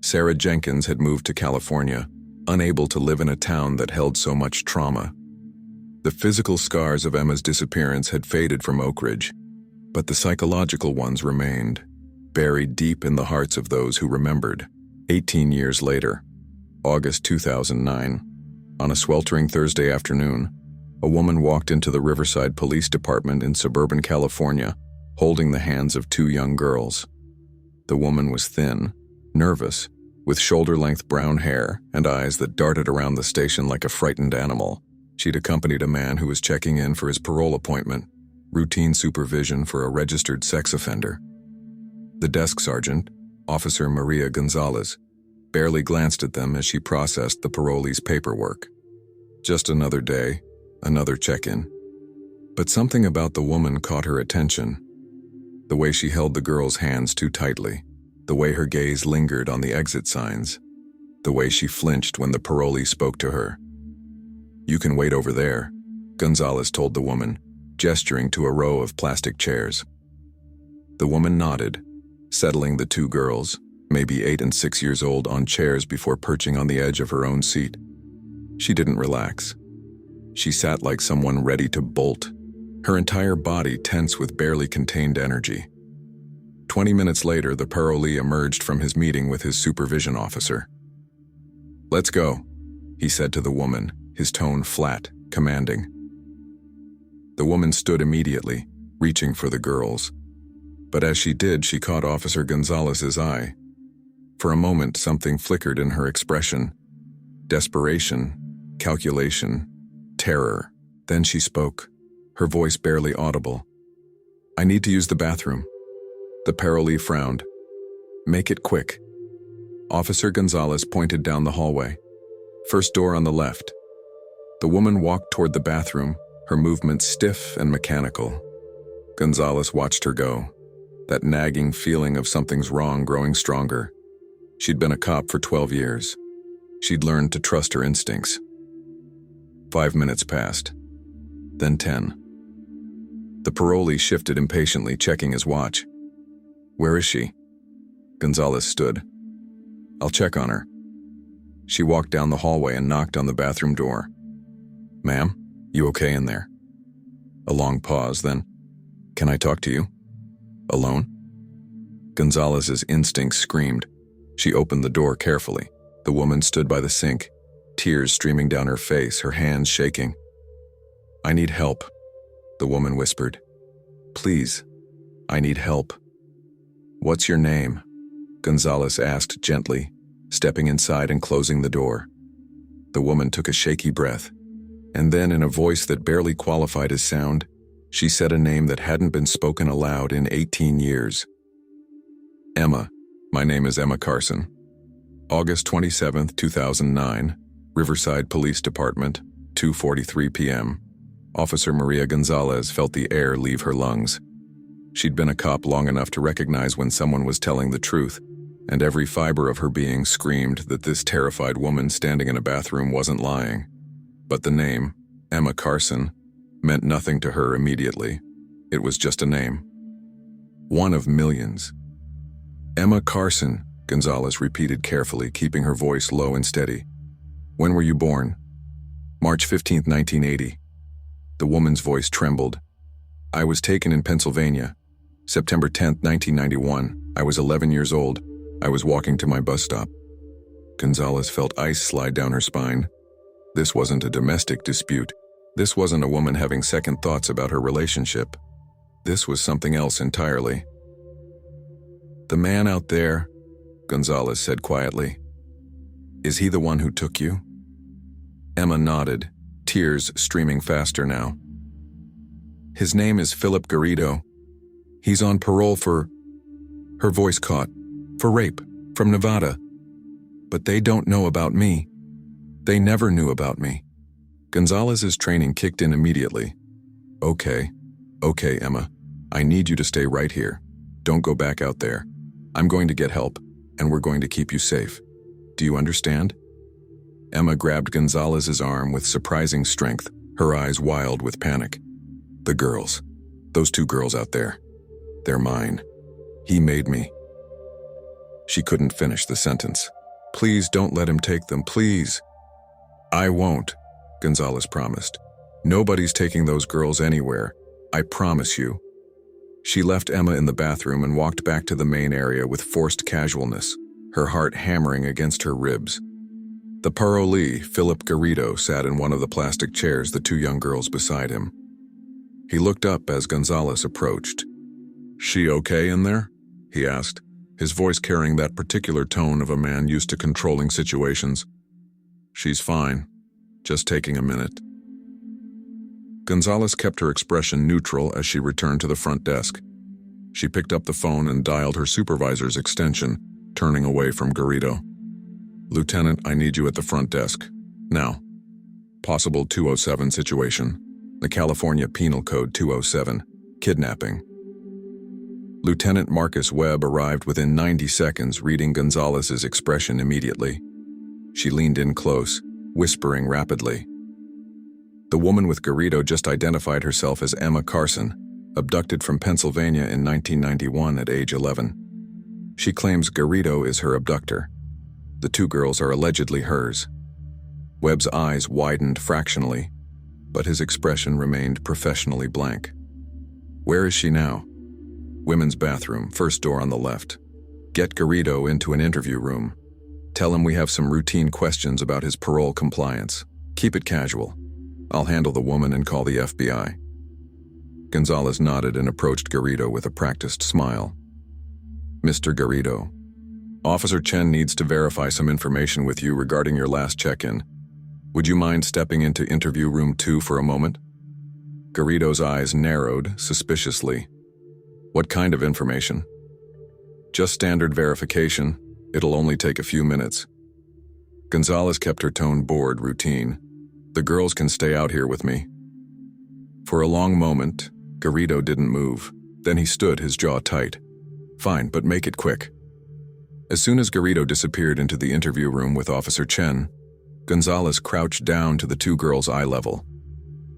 Sarah Jenkins had moved to California, unable to live in a town that held so much trauma. The physical scars of Emma's disappearance had faded from Oak Ridge, but the psychological ones remained, buried deep in the hearts of those who remembered. 18 years later, August 2009, on a sweltering Thursday afternoon, a woman walked into the Riverside Police Department in suburban California, holding the hands of 2 young girls. The woman was thin, nervous, with shoulder-length brown hair and eyes that darted around the station like a frightened animal. She'd accompanied a man who was checking in for his parole appointment, routine supervision for a registered sex offender. The desk sergeant, Officer Maria Gonzalez, barely glanced at them as she processed the parolee's paperwork. Just another day, another check-in. But something about the woman caught her attention. The way she held the girl's hands too tightly, the way her gaze lingered on the exit signs, the way she flinched when the parolee spoke to her. "You can wait over there," Gonzalez told the woman, gesturing to a row of plastic chairs. The woman nodded, settling the 2 girls, maybe 8 and 6 years old, on chairs before perching on the edge of her own seat. She didn't relax. She sat like someone ready to bolt, her entire body tense with barely contained energy. 20 minutes later, the parolee emerged from his meeting with his supervision officer. "Let's go," he said to the woman, his tone flat, commanding. The woman stood immediately, reaching for the girls. But as she did, she caught Officer Gonzalez's eye. For a moment, something flickered in her expression. Desperation, calculation, terror. Then she spoke, her voice barely audible. "I need to use the bathroom." The parolee frowned. "Make it quick." Officer Gonzalez pointed down the hallway. "First door on the left." The woman walked toward the bathroom, her movements stiff and mechanical. Gonzalez watched her go, that nagging feeling of something's wrong growing stronger. She'd been a cop for 12 years. She'd learned to trust her instincts. 5 minutes passed, then 10. The parolee shifted impatiently, checking his watch. "Where is she?" Gonzalez stood. "I'll check on her." She walked down the hallway and knocked on the bathroom door. "Ma'am, you okay in there?" A long pause, then, Can I talk to you? Alone? Gonzalez's instincts screamed. She opened the door carefully. The woman stood by the sink, tears streaming down her face, her hands shaking. I need help, the woman whispered. Please, I need help. What's your name? Gonzalez asked gently, stepping inside and closing the door. The woman took a shaky breath, and then in a voice that barely qualified as sound, she said a name that hadn't been spoken aloud in 18 years. Emma. My name is Emma Carson. August 27, 2009, Riverside Police Department, 2:43 p.m. Officer Maria Gonzalez felt the air leave her lungs. She'd been a cop long enough to recognize when someone was telling the truth, and every fiber of her being screamed that this terrified woman standing in a bathroom wasn't lying. But the name, Emma Carson, meant nothing to her immediately. It was just a name. One of millions. Emma Carson, Gonzalez repeated carefully, keeping her voice low and steady. When were you born? March 15, 1980. The woman's voice trembled. I was taken in Pennsylvania. September 10, 1991. I was 11 years old. I was walking to my bus stop. Gonzalez felt ice slide down her spine. This wasn't a domestic dispute. This wasn't a woman having second thoughts about her relationship. This was something else entirely. The man out there, Gonzalez said quietly. Is he the one who took you? Emma nodded, tears streaming faster now. His name is Philip Garrido. He's on parole for... Her voice caught. For rape, from Nevada. But they don't know about me. They never knew about me. Gonzalez's training kicked in immediately. Okay, Emma. I need you to stay right here. Don't go back out there. I'm going to get help, and we're going to keep you safe. Do you understand? Emma grabbed Gonzalez's arm with surprising strength, her eyes wild with panic. The girls. Those two girls out there. They're mine. He made me. She couldn't finish the sentence. Please don't let him take them, please. I won't, Gonzalez promised. Nobody's taking those girls anywhere. I promise you. She left Emma in the bathroom and walked back to the main area with forced casualness, her heart hammering against her ribs. The parolee, Philip Garrido, sat in one of the plastic chairs, the two young girls beside him. He looked up as Gonzalez approached. She okay in there? He asked, his voice carrying that particular tone of a man used to controlling situations. She's fine, just taking a minute. Gonzalez kept her expression neutral as she returned to the front desk. She picked up the phone and dialed her supervisor's extension, turning away from Garrido. Lieutenant, I need you at the front desk. Now. Possible 207 situation. The California Penal Code 207. Kidnapping. Lieutenant Marcus Webb arrived within 90 seconds, reading Gonzalez's expression immediately. She leaned in close, whispering rapidly. The woman with Garrido just identified herself as Emma Carson, abducted from Pennsylvania in 1991 at age 11. She claims Garrido is her abductor. The two girls are allegedly hers. Webb's eyes widened fractionally, but his expression remained professionally blank. Where is she now? Women's bathroom, first door on the left. Get Garrido into an interview room. Tell him we have some routine questions about his parole compliance. Keep it casual. I'll handle the woman and call the FBI. Gonzalez nodded and approached Garrido with a practiced smile. Mr. Garrido, Officer Chen needs to verify some information with you regarding your last check-in. Would you mind stepping into interview room 2 for a moment? Garrido's eyes narrowed suspiciously. What kind of information? Just standard verification. It'll only take a few minutes. Gonzalez kept her tone bored, routine. The girls can stay out here with me. For a long moment, Garrido didn't move. Then he stood, his jaw tight. Fine, but make it quick. As soon as Garrido disappeared into the interview room with Officer Chen, Gonzalez crouched down to the two girls' eye level.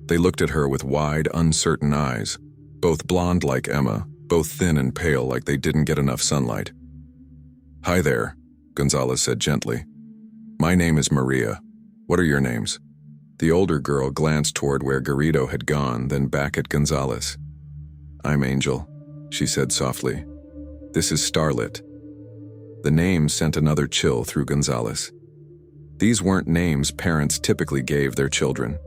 They looked at her with wide, uncertain eyes, both blonde like Emma, both thin and pale like they didn't get enough sunlight. Hi there, Gonzalez said gently. My name is Maria. What are your names? The older girl glanced toward where Garrido had gone, then back at Gonzalez. "I'm Angel," she said softly. "This is Starlet." The name sent another chill through Gonzalez. These weren't names parents typically gave their children.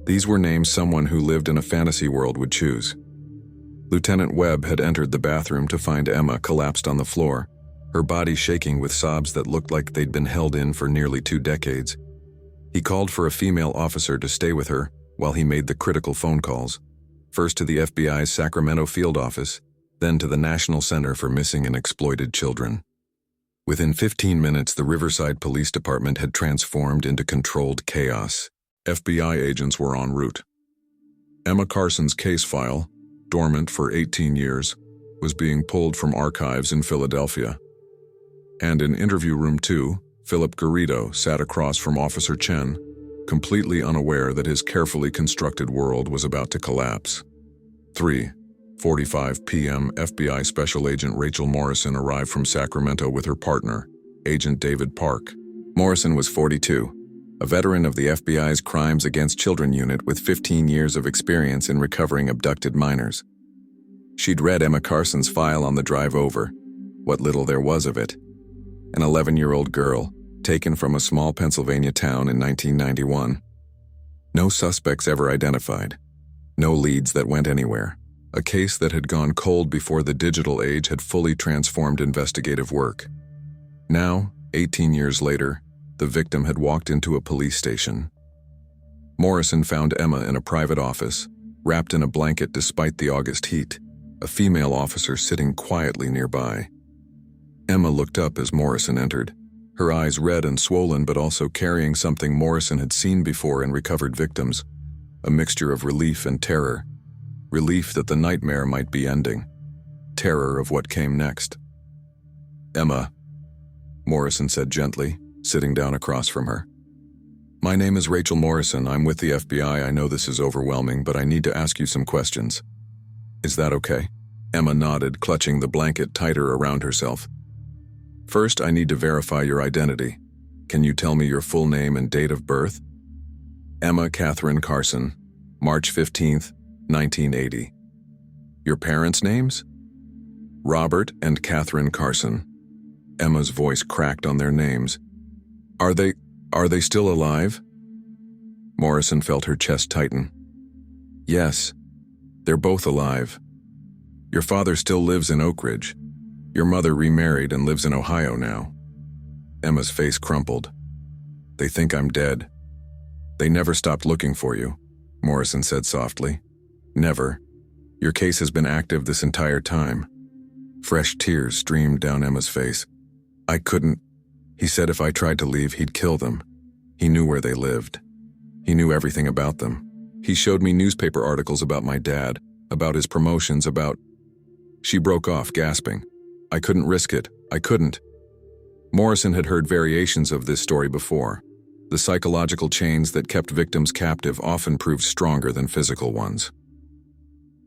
These were names someone who lived in a fantasy world would choose. Lieutenant Webb had entered the bathroom to find Emma collapsed on the floor, her body shaking with sobs that looked like they'd been held in for nearly 2 decades. He called for a female officer to stay with her while he made the critical phone calls, first to the FBI's Sacramento field office, then to the National Center for Missing and Exploited Children. Within 15 minutes, the Riverside Police Department had transformed into controlled chaos. FBI agents were en route. Emma Carson's case file, dormant for 18 years, was being pulled from archives in Philadelphia. And in interview room 2, Philip Garrido sat across from Officer Chen, completely unaware that his carefully constructed world was about to collapse. 3:45 p.m. FBI Special Agent Rachel Morrison arrived from Sacramento with her partner, Agent David Park. Morrison was 42, a veteran of the FBI's Crimes Against Children unit with 15 years of experience in recovering abducted minors. She'd read Emma Carson's file on the drive over, what little there was of it. An 11-year-old girl, taken from a small Pennsylvania town in 1991. No suspects ever identified. No leads that went anywhere. A case that had gone cold before the digital age had fully transformed investigative work. Now, 18 years later, the victim had walked into a police station. Morrison found Emma in a private office, wrapped in a blanket despite the August heat, a female officer sitting quietly nearby. Emma looked up as Morrison entered, her eyes red and swollen but also carrying something Morrison had seen before in recovered victims, a mixture of relief and terror. Relief that the nightmare might be ending. Terror of what came next. "Emma," Morrison said gently, sitting down across from her. "My name is Rachel Morrison. I'm with the FBI. I know this is overwhelming, but I need to ask you some questions. Is that okay?" Emma nodded, clutching the blanket tighter around herself. "First, I need to verify your identity. Can you tell me your full name and date of birth?" "Emma Catherine Carson, March 15th, 1980. "Your parents' names?" "Robert and Catherine Carson." Emma's voice cracked on their names. Are they still alive?" Morrison felt her chest tighten. "Yes, they're both alive. Your father still lives in Oak Ridge. Your mother remarried and lives in Ohio now." Emma's face crumpled. "They think I'm dead. They never stopped looking for you," Morrison said softly. "Never. Your case has been active this entire time." Fresh tears streamed down Emma's face. "I couldn't. He said if I tried to leave, he'd kill them. He knew where they lived. He knew everything about them. He showed me newspaper articles about my dad, about his promotions, about—" She broke off, gasping. "I couldn't risk it. I couldn't." Morrison had heard variations of this story before. The psychological chains that kept victims captive often proved stronger than physical ones.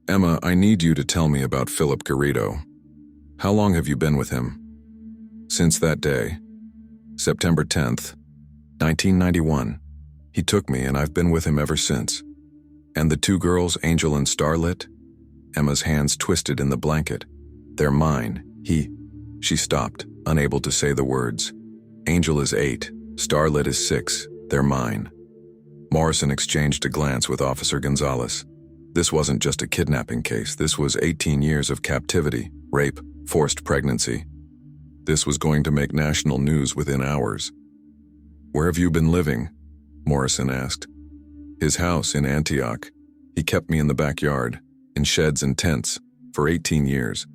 "Emma, I need you to tell me about Philip Garrido. How long have you been with him?" "Since that day. September 10th, 1991. He took me and I've been with him ever since." "And the 2 girls, Angel and Starlet?" Emma's hands twisted in the blanket. "They're mine. She stopped, unable to say the words. "Angel is 8, Starlet is 6. They're mine." Morrison exchanged a glance with Officer Gonzalez. This wasn't just a kidnapping case. This was 18 years of captivity, rape, forced pregnancy. This was going to make national news within hours. "Where have you been living?" Morrison asked. "His house in Antioch. He kept me in the backyard, in sheds and tents, for 18 years.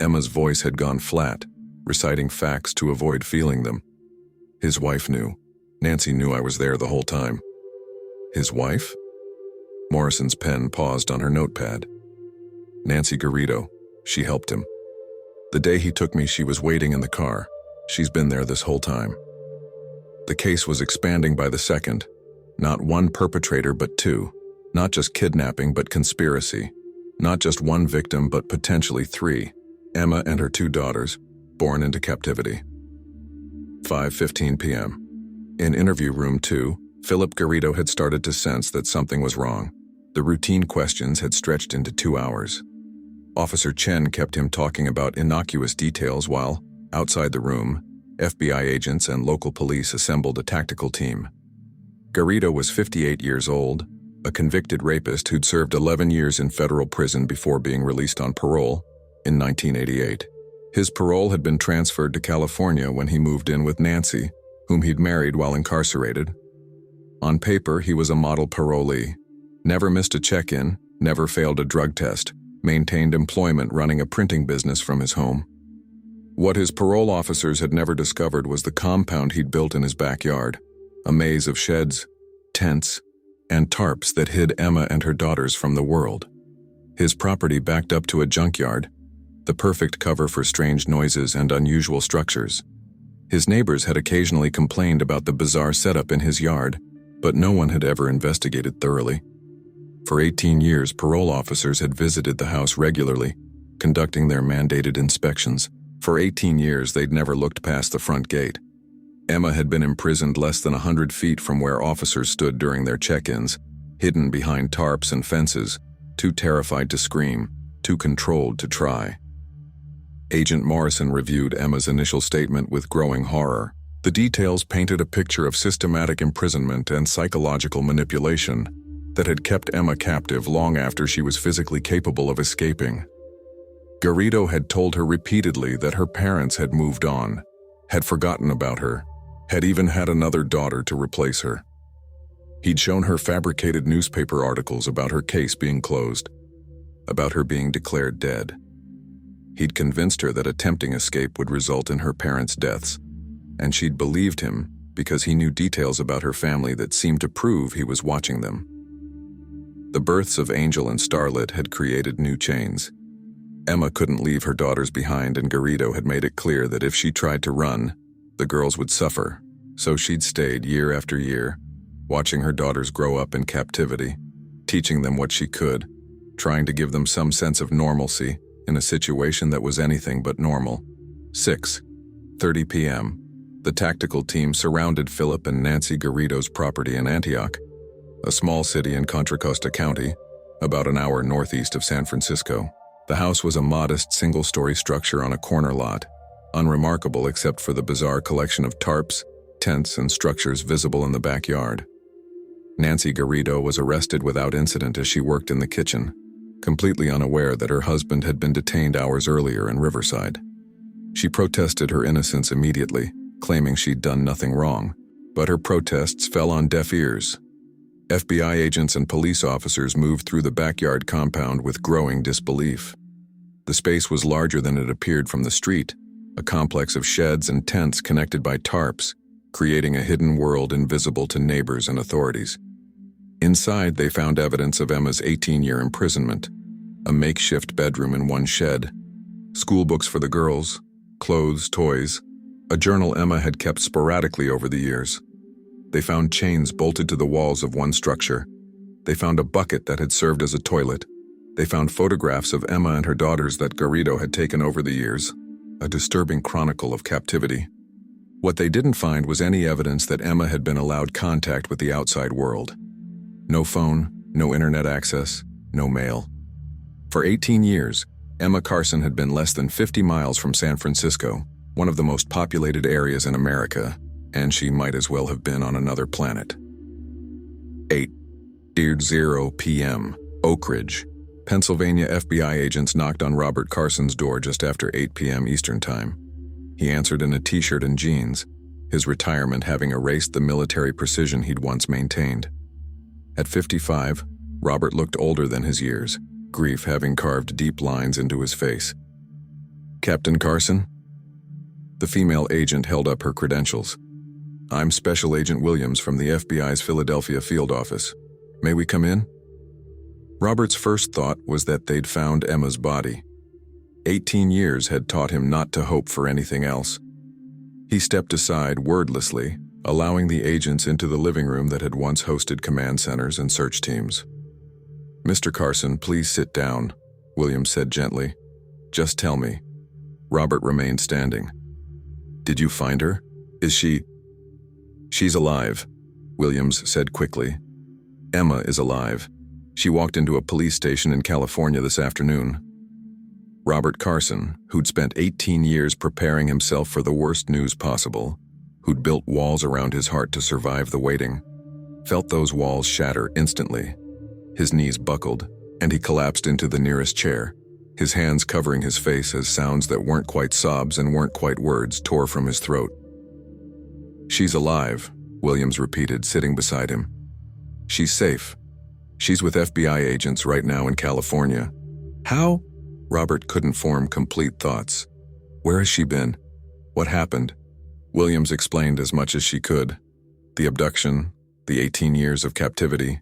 Emma's voice had gone flat, reciting facts to avoid feeling them. "His wife knew. Nancy knew I was there the whole time." "His wife?" Morrison's pen paused on her notepad. "Nancy Garrido. She helped him. The day he took me, she was waiting in the car. She's been there this whole time." The case was expanding by the second. Not one perpetrator, but 2. Not just kidnapping, but conspiracy. Not just one victim, but potentially 3. Emma and her 2 daughters, born into captivity. 5:15 p.m. In interview room 2, Philip Garrido had started to sense that something was wrong. The routine questions had stretched into 2 hours. Officer Chen kept him talking about innocuous details while, outside the room, FBI agents and local police assembled a tactical team. Garrido was 58 years old, a convicted rapist who'd served 11 years in federal prison before being released on parole in 1988. His parole had been transferred to California when he moved in with Nancy, whom he'd married while incarcerated. On paper, he was a model parolee. Never missed a check-in, never failed a drug test, maintained employment running a printing business from his home. What his parole officers had never discovered was the compound he'd built in his backyard, a maze of sheds, tents, and tarps that hid Emma and her daughters from the world. His property backed up to a junkyard, the perfect cover for strange noises and unusual structures. His neighbors had occasionally complained about the bizarre setup in his yard, but no one had ever investigated thoroughly. For 18 years, parole officers had visited the house regularly, conducting their mandated inspections. For 18 years, they'd never looked past the front gate. Emma had been imprisoned less than 100 feet from where officers stood during their check-ins, hidden behind tarps and fences, too terrified to scream, too controlled to try. Agent Morrison reviewed Emma's initial statement with growing horror. The details painted a picture of systematic imprisonment and psychological manipulation that had kept Emma captive long after she was physically capable of escaping. Garrido had told her repeatedly that her parents had moved on, had forgotten about her, had even had another daughter to replace her. He'd shown her fabricated newspaper articles about her case being closed, about her being declared dead. He'd convinced her that attempting escape would result in her parents' deaths, and she'd believed him because he knew details about her family that seemed to prove he was watching them. The births of Angel and Starlet had created new chains. Emma couldn't leave her daughters behind, and Garrido had made it clear that if she tried to run, the girls would suffer, so she'd stayed year after year, watching her daughters grow up in captivity, teaching them what she could, trying to give them some sense of normalcy in a situation that was anything but normal. 6:30 p.m. The tactical team surrounded Philip and Nancy Garrido's property in Antioch, a small city in Contra Costa County, about an hour northeast of San Francisco. The house was a modest single-story structure on a corner lot, unremarkable except for the bizarre collection of tarps, tents, and structures visible in the backyard. Nancy Garrido was arrested without incident as she worked in the kitchen, completely unaware that her husband had been detained hours earlier in Riverside. She protested her innocence immediately, claiming she'd done nothing wrong, but her protests fell on deaf ears. FBI agents and police officers moved through the backyard compound with growing disbelief. The space was larger than it appeared from the street, a complex of sheds and tents connected by tarps, creating a hidden world invisible to neighbors and authorities. Inside, they found evidence of Emma's 18-year imprisonment, a makeshift bedroom in one shed, school books for the girls, clothes, toys, a journal Emma had kept sporadically over the years. They found chains bolted to the walls of one structure. They found a bucket that had served as a toilet. They found photographs of Emma and her daughters that Garrido had taken over the years, a disturbing chronicle of captivity. What they didn't find was any evidence that Emma had been allowed contact with the outside world. No phone, no internet access, no mail. For 18 years, Emma Carson had been less than 50 miles from San Francisco, one of the most populated areas in America, and she might as well have been on another planet. 8:00 p.m. Oak Ridge, Pennsylvania. FBI agents knocked on Robert Carson's door just after 8 p.m. Eastern Time. He answered in a t-shirt and jeans, his retirement having erased the military precision he'd once maintained. At 55, Robert looked older than his years, grief having carved deep lines into his face. "Captain Carson?" The female agent held up her credentials. "I'm Special Agent Williams from the FBI's Philadelphia field office. May we come in?" Robert's first thought was that they'd found Emma's body. 18 years had taught him not to hope for anything else. He stepped aside wordlessly, allowing the agents into the living room that had once hosted command centers and search teams. "Mr. Carson, please sit down," Williams said gently. "Just tell me." Robert remained standing. "Did you find her? Is she—" "She's alive," Williams said quickly. "Emma is alive. She walked into a police station in California this afternoon. Robert Carson, who'd spent 18 years preparing himself for the worst news possible, who'd built walls around his heart to survive the waiting, felt those walls shatter instantly. His knees buckled, and he collapsed into the nearest chair, his hands covering his face as sounds that weren't quite sobs and weren't quite words tore from his throat. "She's alive," Williams repeated, sitting beside him. "She's safe. She's with FBI agents right now in California." "How?" Robert couldn't form complete thoughts. "Where has she been? What happened?" Williams explained as much as she could. The abduction, the 18 years of captivity,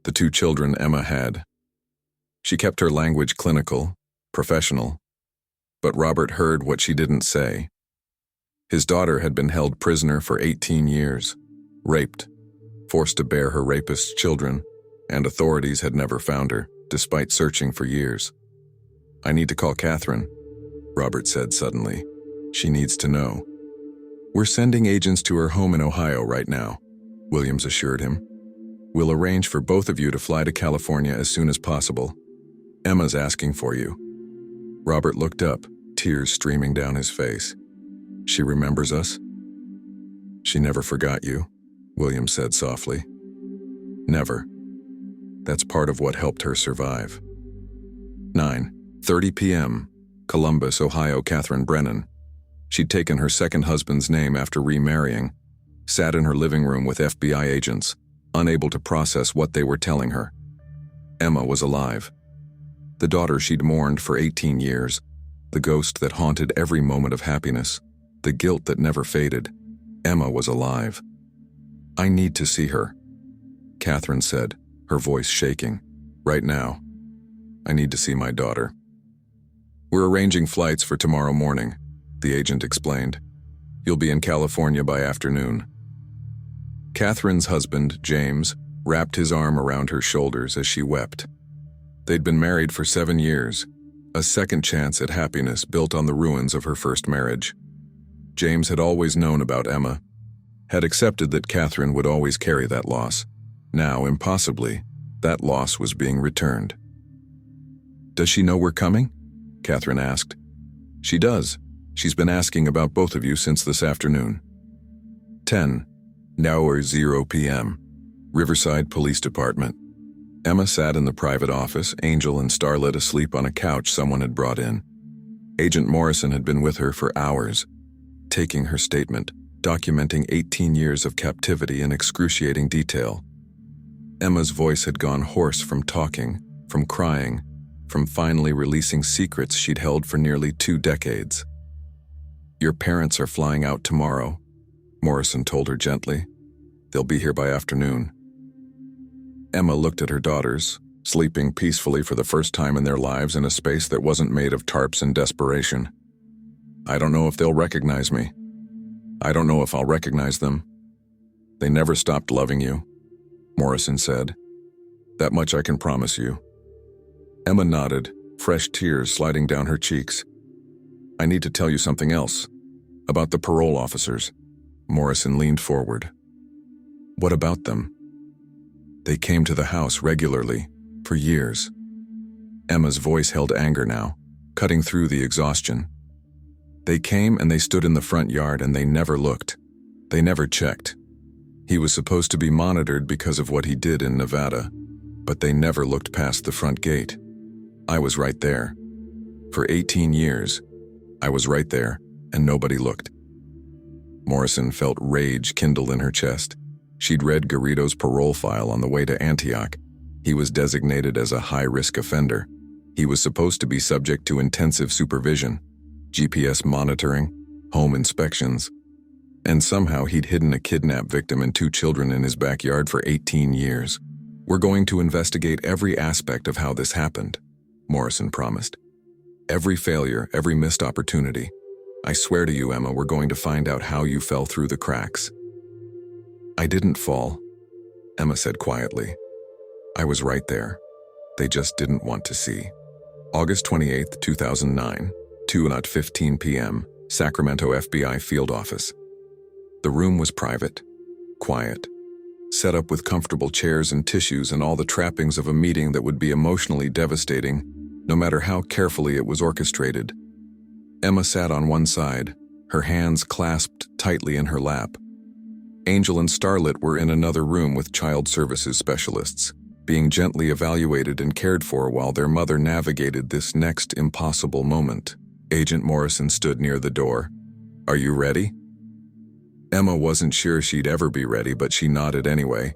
the 2 children Emma had. She kept her language clinical, professional, but Robert heard what she didn't say. His daughter had been held prisoner for 18 years, raped, forced to bear her rapist's children, and authorities had never found her, despite searching for years. "I need to call Catherine," Robert said suddenly. "She needs to know." "We're sending agents to her home in Ohio right now," Williams assured him. "We'll arrange for both of you to fly to California as soon as possible. Emma's asking for you." Robert looked up, tears streaming down his face. "She remembers us?" "She never forgot you," Williams said softly. "Never. That's part of what helped her survive." 9:30 p.m., Columbus, Ohio. Catherine Brennan. She'd taken her second husband's name after remarrying, sat in her living room with FBI agents, unable to process what they were telling her. Emma was alive. The daughter she'd mourned for 18 years, the ghost that haunted every moment of happiness, the guilt that never faded. Emma was alive. "I need to see her," Catherine said, her voice shaking. "Right now. I need to see my daughter." "We're arranging flights for tomorrow morning," the agent explained. "You'll be in California by afternoon." Catherine's husband, James, wrapped his arm around her shoulders as she wept. They'd been married for 7 years, a second chance at happiness built on the ruins of her first marriage. James had always known about Emma, had accepted that Catherine would always carry that loss. Now, impossibly, that loss was being returned. "Does she know we're coming?" Catherine asked. "She does. She's been asking about both of you since this afternoon." 10:00 p.m., Riverside Police Department. Emma sat in the private office, Angel and Starlet asleep on a couch someone had brought in. Agent Morrison had been with her for hours, taking her statement, documenting 18 years of captivity in excruciating detail. Emma's voice had gone hoarse from talking, from crying, from finally releasing secrets she'd held for nearly 2 decades. "Your parents are flying out tomorrow," Morrison told her gently. "They'll be here by afternoon." Emma looked at her daughters, sleeping peacefully for the first time in their lives in a space that wasn't made of tarps and desperation. "I don't know if they'll recognize me. I don't know if I'll recognize them. They never stopped loving you," Morrison said. "That much I can promise you." Emma nodded, fresh tears sliding down her cheeks. "I need to tell you something else. About the parole officers." Morrison leaned forward. "What about them?" "They came to the house regularly, for years." Emma's voice held anger now, cutting through the exhaustion. "They came and they stood in the front yard and they never looked. They never checked. He was supposed to be monitored because of what he did in Nevada, but they never looked past the front gate. I was right there. For 18 years, I was right there, and nobody looked." Morrison felt rage kindle in her chest. She'd read Garrido's parole file on the way to Antioch. He was designated as a high-risk offender. He was supposed to be subject to intensive supervision, GPS monitoring, home inspections, and somehow he'd hidden a kidnapped victim and 2 children in his backyard for 18 years. "We're going to investigate every aspect of how this happened," Morrison promised. "Every failure, every missed opportunity. I swear to you, Emma, we're going to find out how you fell through the cracks." "I didn't fall," Emma said quietly. "I was right there. They just didn't want to see." August 28, 2009, 2:15 p.m., Sacramento FBI field office. The room was private, quiet. set up with comfortable chairs and tissues and all the trappings of a meeting that would be emotionally devastating, no matter how carefully it was orchestrated. Emma sat on one side, her hands clasped tightly in her lap. Angel and Starlet were in another room with child services specialists, being gently evaluated and cared for while their mother navigated this next impossible moment. Agent Morrison stood near the door. "Are you ready?" Emma wasn't sure she'd ever be ready, but she nodded anyway.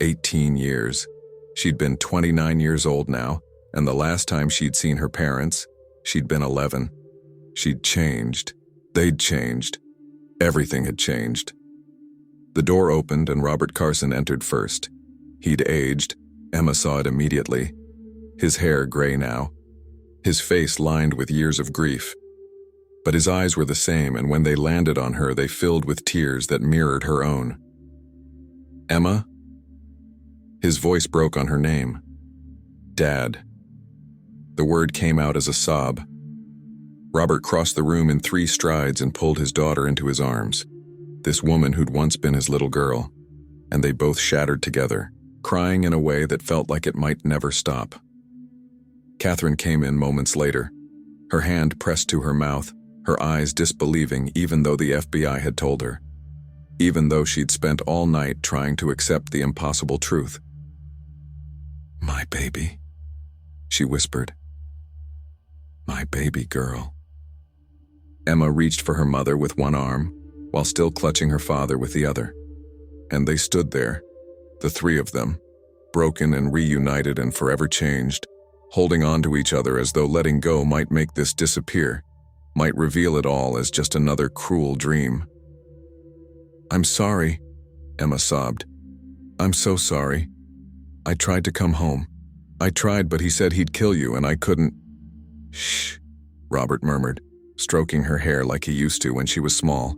18 years. She'd been 29 years old now, and the last time she'd seen her parents, she'd been 11. She'd changed. They'd changed. Everything had changed. The door opened and Robert Carson entered first. He'd aged. Emma saw it immediately. His hair gray now. His face lined with years of grief. But his eyes were the same, and when they landed on her, they filled with tears that mirrored her own. "Emma?" His voice broke on her name. "Dad." The word came out as a sob. Robert crossed the room in 3 strides and pulled his daughter into his arms. This woman who'd once been his little girl. And they both shattered together, crying in a way that felt like it might never stop. Catherine came in moments later, her hand pressed to her mouth, her eyes disbelieving even though the FBI had told her. Even though she'd spent all night trying to accept the impossible truth. "My baby," she whispered. "My baby girl." Emma reached for her mother with one arm, while still clutching her father with the other. And they stood there, the 3 of them, broken and reunited and forever changed, holding on to each other as though letting go might make this disappear, might reveal it all as just another cruel dream. "I'm sorry," Emma sobbed. "I'm so sorry. I tried to come home. I tried, but he said he'd kill you and I couldn't." "Shh," Robert murmured, stroking her hair like he used to when she was small.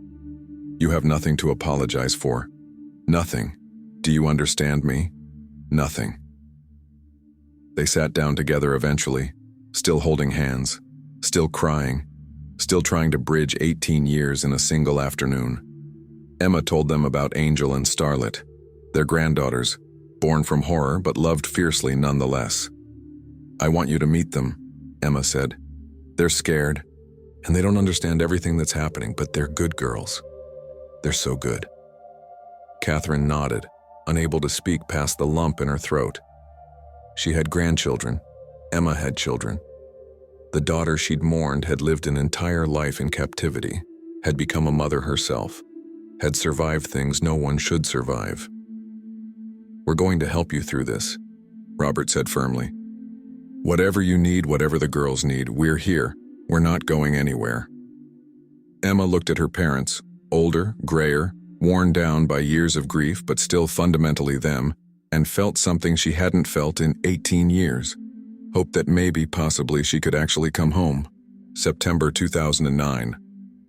"You have nothing to apologize for. Nothing. Do you understand me? Nothing." They sat down together eventually, still holding hands, still crying, still trying to bridge 18 years in a single afternoon. Emma told them about Angel and Starlet, their granddaughters, born from horror but loved fiercely nonetheless. "I want you to meet them," Emma said. "They're scared, and they don't understand everything that's happening, but they're good girls. They're so good." Catherine nodded, unable to speak past the lump in her throat. She had grandchildren. Emma had children. The daughter she'd mourned had lived an entire life in captivity, had become a mother herself, had survived things no one should survive. "We're going to help you through this," Robert said firmly. "Whatever you need, whatever the girls need, we're here. We're not going anywhere." Emma looked at her parents, older, grayer, worn down by years of grief but still fundamentally them, and felt something she hadn't felt in 18 years. Hope that maybe, possibly, she could actually come home. September 2009,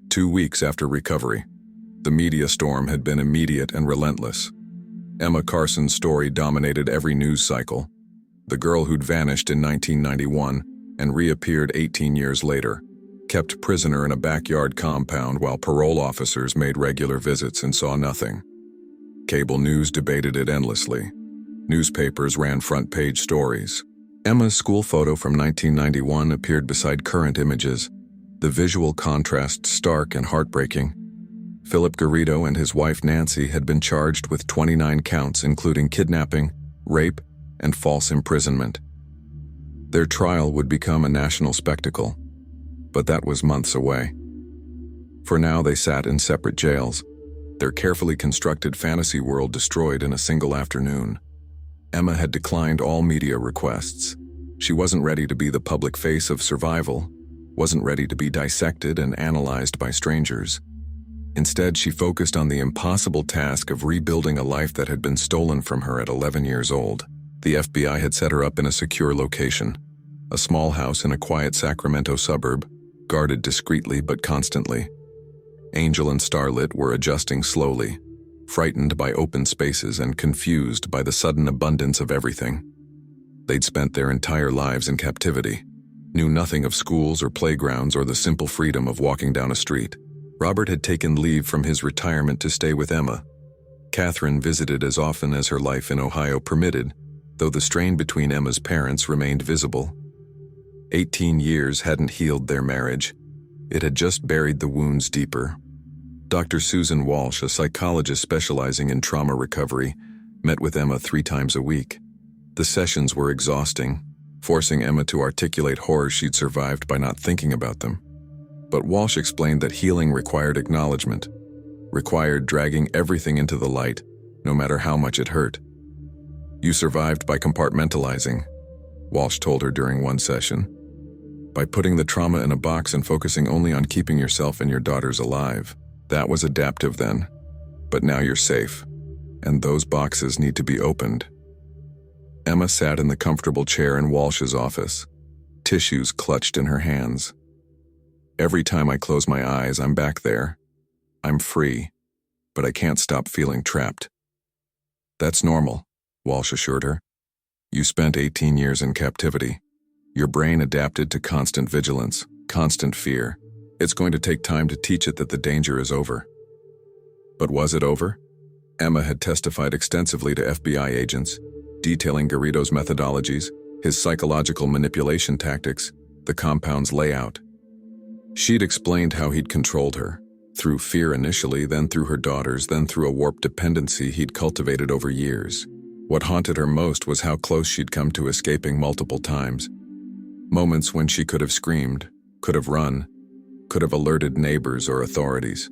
2 weeks after recovery. The media storm had been immediate and relentless. Emma Carson's story dominated every news cycle. The girl who'd vanished in 1991 and reappeared 18 years later, kept prisoner in a backyard compound while parole officers made regular visits and saw nothing. Cable news debated it endlessly. Newspapers ran front-page stories. Emma's school photo from 1991 appeared beside current images, the visual contrast stark and heartbreaking. Philip Garrido and his wife Nancy had been charged with 29 counts including kidnapping, rape, and false imprisonment. Their trial would become a national spectacle, but that was months away. For now they sat in separate jails, their carefully constructed fantasy world destroyed in a single afternoon. Emma had declined all media requests. She wasn't ready to be the public face of survival, wasn't ready to be dissected and analyzed by strangers. Instead, she focused on the impossible task of rebuilding a life that had been stolen from her at 11 years old. The FBI had set her up in a secure location, a small house in a quiet Sacramento suburb, guarded discreetly but constantly. Angel and Starlet were adjusting slowly, frightened by open spaces and confused by the sudden abundance of everything. They'd spent their entire lives in captivity, knew nothing of schools or playgrounds or the simple freedom of walking down a street. Robert had taken leave from his retirement to stay with Emma. Catherine visited as often as her life in Ohio permitted, though the strain between Emma's parents remained visible. 18 years hadn't healed their marriage. It had just buried the wounds deeper. Dr. Susan Walsh, a psychologist specializing in trauma recovery, met with Emma 3 times a week. The sessions were exhausting, forcing Emma to articulate horrors she'd survived by not thinking about them. But Walsh explained that healing required acknowledgement, required dragging everything into the light, no matter how much it hurt. "You survived by compartmentalizing," Walsh told her during one session. "By putting the trauma in a box and focusing only on keeping yourself and your daughters alive. That was adaptive then. But now you're safe, and those boxes need to be opened." Emma sat in the comfortable chair in Walsh's office, tissues clutched in her hands. "Every time I close my eyes, I'm back there. I'm free, but I can't stop feeling trapped." "That's normal," Walsh assured her. "You spent 18 years in captivity. Your brain adapted to constant vigilance, constant fear. It's going to take time to teach it that the danger is over." But was it over? Emma had testified extensively to FBI agents, detailing Garrido's methodologies, his psychological manipulation tactics, the compound's layout. She'd explained how he'd controlled her, through fear initially, then through her daughters, then through a warped dependency he'd cultivated over years. What haunted her most was how close she'd come to escaping multiple times. Moments when she could have screamed, could have run, could have alerted neighbors or authorities.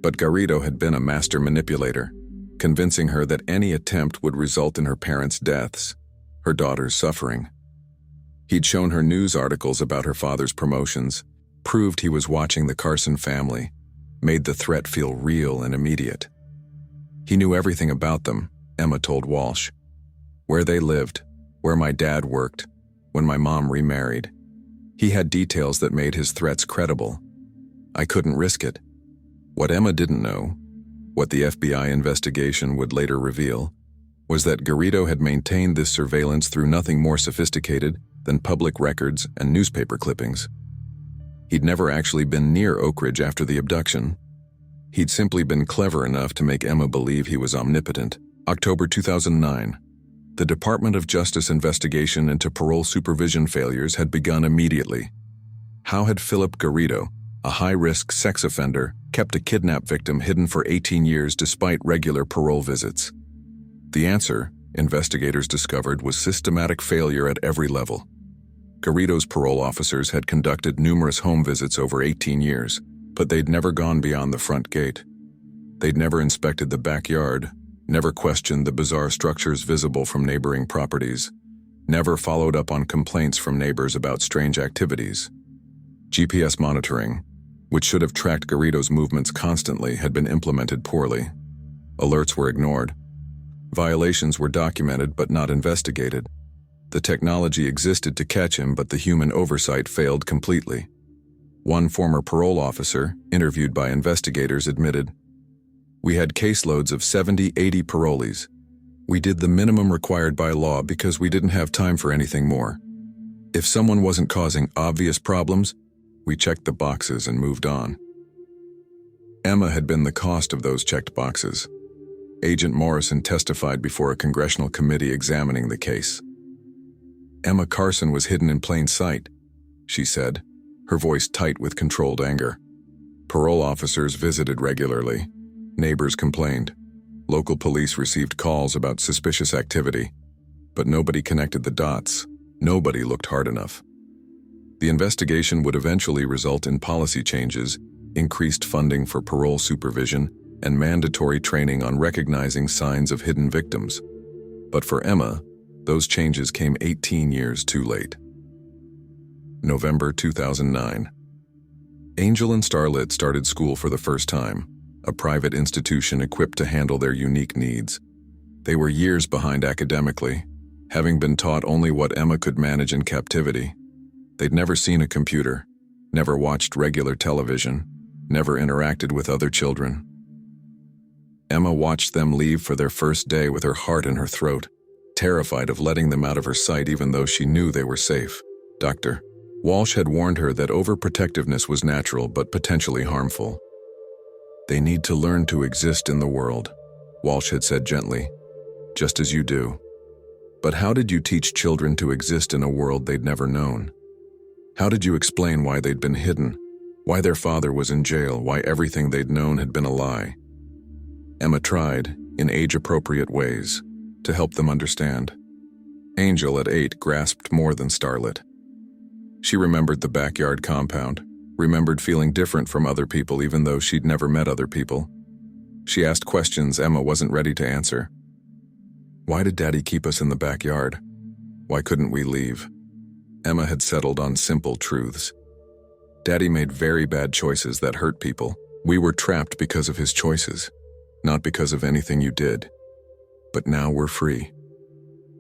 But Garrido had been a master manipulator, convincing her that any attempt would result in her parents' deaths, her daughter's suffering. He'd shown her news articles about her father's promotions, proved he was watching the Carson family, made the threat feel real and immediate. He knew everything about them, Emma told Walsh. Where they lived, where my dad worked, when my mom remarried. He had details that made his threats credible. I couldn't risk it. What Emma didn't know, what the FBI investigation would later reveal, was that Garrido had maintained this surveillance through nothing more sophisticated than public records and newspaper clippings. He'd never actually been near Oak Ridge after the abduction. He'd simply been clever enough to make Emma believe he was omnipotent. October 2009. The Department of Justice investigation into parole supervision failures had begun immediately. How had Philip Garrido, a high-risk sex offender, kept a kidnap victim hidden for 18 years despite regular parole visits? The answer, investigators discovered, was systematic failure at every level. Garrido's parole officers had conducted numerous home visits over 18 years, but they'd never gone beyond the front gate. They'd never inspected the backyard, never questioned the bizarre structures visible from neighboring properties, never followed up on complaints from neighbors about strange activities. GPS monitoring, which should have tracked Garrido's movements constantly, had been implemented poorly. Alerts were ignored. Violations were documented but not investigated. The technology existed to catch him, but the human oversight failed completely. One former parole officer, interviewed by investigators, admitted, "We had caseloads of 70, 80 parolees. We did the minimum required by law because we didn't have time for anything more. If someone wasn't causing obvious problems, we checked the boxes and moved on." Emma had been the cost of those checked boxes. Agent Morrison testified before a congressional committee examining the case. "Emma Carson was hidden in plain sight," she said, her voice tight with controlled anger. Parole officers visited regularly. Neighbors complained. Local police received calls about suspicious activity, but nobody connected the dots. Nobody looked hard enough. The investigation would eventually result in policy changes, increased funding for parole supervision, and mandatory training on recognizing signs of hidden victims. But for Emma, those changes came 18 years too late. November 2009. Angel and Starlit started school for the first time, a private institution equipped to handle their unique needs. They were years behind academically, having been taught only what Emma could manage in captivity. They'd never seen a computer, never watched regular television, never interacted with other children. Emma watched them leave for their first day with her heart in her throat, terrified of letting them out of her sight even though she knew they were safe. Dr. Walsh had warned her that overprotectiveness was natural but potentially harmful. "They need to learn to exist in the world," Walsh had said gently. Just as you do. But how did you teach children to exist in a world they'd never known? How did you explain why they'd been hidden, why their father was in jail, why everything they'd known had been a lie? Emma tried, in age-appropriate ways, to help them understand. Angel, at 8, grasped more than Starlet. She remembered the backyard compound, remembered feeling different from other people even though she'd never met other people. She asked questions Emma wasn't ready to answer. Why did Daddy keep us in the backyard? Why couldn't we leave? Emma had settled on simple truths. Daddy made very bad choices that hurt people. We were trapped because of his choices, not because of anything you did. But now we're free,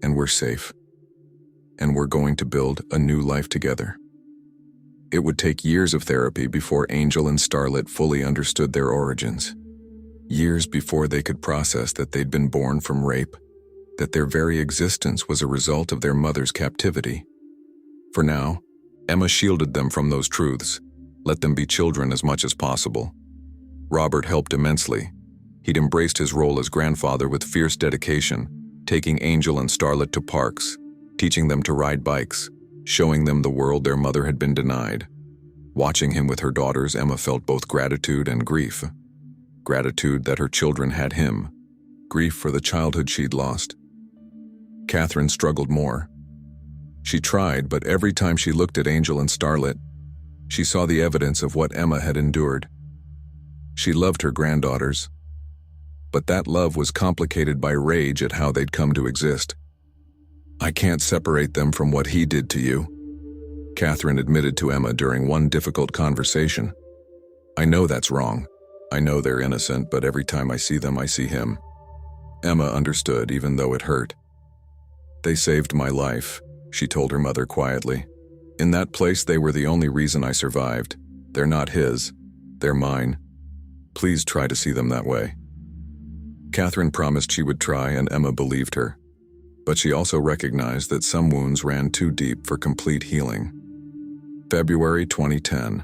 and we're safe, and we're going to build a new life together. It would take years of therapy before Angel and Starlet fully understood their origins. Years before they could process that they'd been born from rape, that their very existence was a result of their mother's captivity. For now, Emma shielded them from those truths, let them be children as much as possible. Robert helped immensely. He'd embraced his role as grandfather with fierce dedication, taking Angel and Starlet to parks, teaching them to ride bikes, showing them the world their mother had been denied. Watching him with her daughters, Emma felt both gratitude and grief. Gratitude that her children had him, grief for the childhood she'd lost. Catherine struggled more. She tried, but every time she looked at Angel and Starlet, she saw the evidence of what Emma had endured. She loved her granddaughters, but that love was complicated by rage at how they'd come to exist. I can't separate them from what he did to you, Catherine admitted to Emma during one difficult conversation. I know that's wrong. I know they're innocent, but every time I see them, I see him. Emma understood, even though it hurt. They saved my life, she told her mother quietly. In that place, they were the only reason I survived. They're not his. They're mine. Please try to see them that way. Catherine promised she would try, and Emma believed her. But she also recognized that some wounds ran too deep for complete healing. February 2010.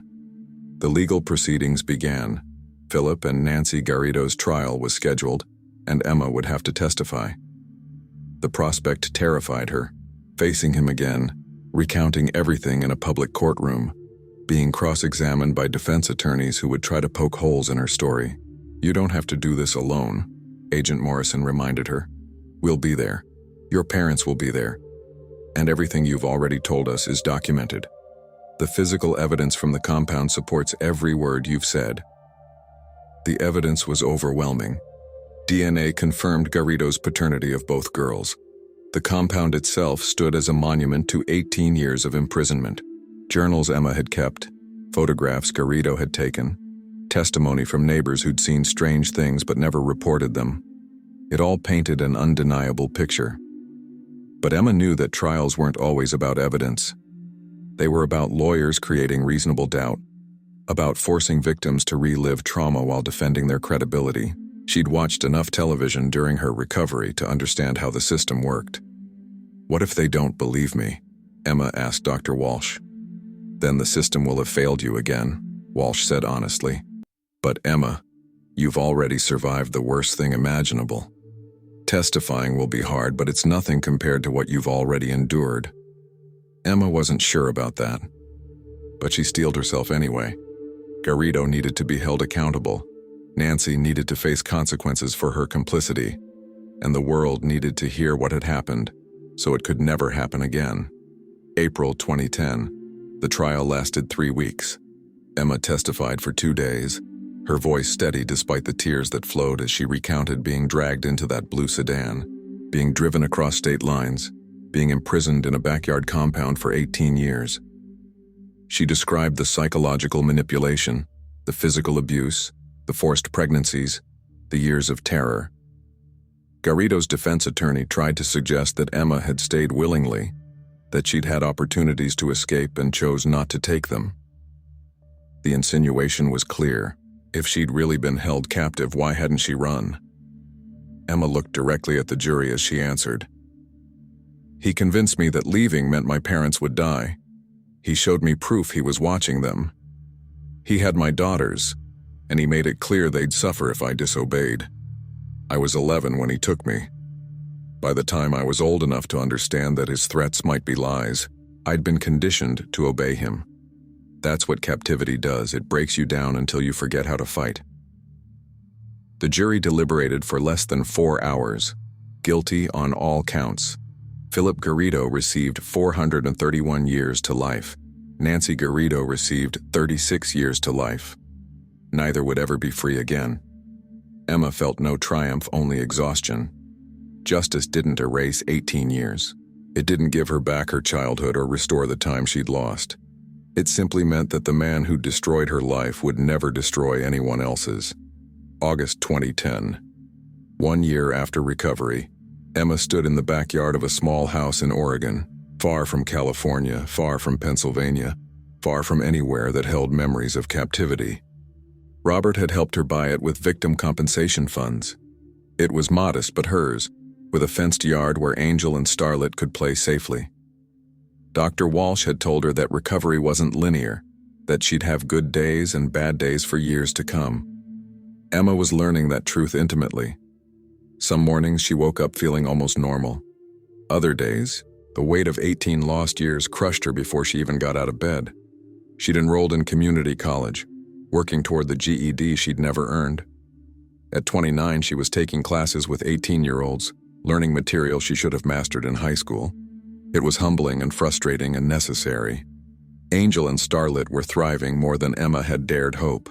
The legal proceedings began. Philip and Nancy Garrido's trial was scheduled, and Emma would have to testify. The prospect terrified her, facing him again, recounting everything in a public courtroom, being cross-examined by defense attorneys who would try to poke holes in her story. You don't have to do this alone, Agent Morrison reminded her. We'll be there. Your parents will be there. And everything you've already told us is documented. The physical evidence from the compound supports every word you've said. The evidence was overwhelming. DNA confirmed Garrido's paternity of both girls. The compound itself stood as a monument to 18 years of imprisonment. Journals Emma had kept, photographs Garrido had taken, testimony from neighbors who'd seen strange things but never reported them. It all painted an undeniable picture. But Emma knew that trials weren't always about evidence. They were about lawyers creating reasonable doubt, about forcing victims to relive trauma while defending their credibility. She'd watched enough television during her recovery to understand how the system worked. What if they don't believe me? Emma asked Dr. Walsh. Then the system will have failed you again, Walsh said honestly. But Emma, you've already survived the worst thing imaginable. Testifying will be hard, but it's nothing compared to what you've already endured. Emma wasn't sure about that, but she steeled herself anyway. Garrido needed to be held accountable. Nancy needed to face consequences for her complicity, and the world needed to hear what had happened, so it could never happen again. April 2010. The trial lasted 3 weeks. Emma testified for 2 days, her voice steady despite the tears that flowed as she recounted being dragged into that blue sedan, being driven across state lines, being imprisoned in a backyard compound for 18 years. She described the psychological manipulation, the physical abuse, the forced pregnancies, the years of terror. Garrido's defense attorney tried to suggest that Emma had stayed willingly, that she'd had opportunities to escape and chose not to take them. The insinuation was clear. If she'd really been held captive, why hadn't she run? Emma looked directly at the jury as she answered. He convinced me that leaving meant my parents would die. He showed me proof he was watching them. He had my daughters, and he made it clear they'd suffer if I disobeyed. I was 11 when he took me. By the time I was old enough to understand that his threats might be lies, I'd been conditioned to obey him. That's what captivity does. It breaks you down until you forget how to fight. The jury deliberated for less than 4 hours. Guilty on all counts. Philip Garrido received 431 years to life. Nancy Garrido received 36 years to life. Neither would ever be free again. Emma felt no triumph, only exhaustion. Justice didn't erase 18 years. It didn't give her back her childhood or restore the time she'd lost. It simply meant that the man who destroyed her life would never destroy anyone else's. August 2010. 1 year after recovery, Emma stood in the backyard of a small house in Oregon, far from California, far from Pennsylvania, far from anywhere that held memories of captivity. Robert had helped her buy it with victim compensation funds. It was modest but hers, with a fenced yard where Angel and Starlet could play safely. Dr. Walsh had told her that recovery wasn't linear, that she'd have good days and bad days for years to come. Emma was learning that truth intimately. Some mornings she woke up feeling almost normal. Other days, the weight of 18 lost years crushed her before she even got out of bed. She'd enrolled in community college, working toward the GED she'd never earned. At 29, she was taking classes with 18-year-olds, learning material she should have mastered in high school. It was humbling and frustrating and necessary. Angel and Starlet were thriving more than Emma had dared hope.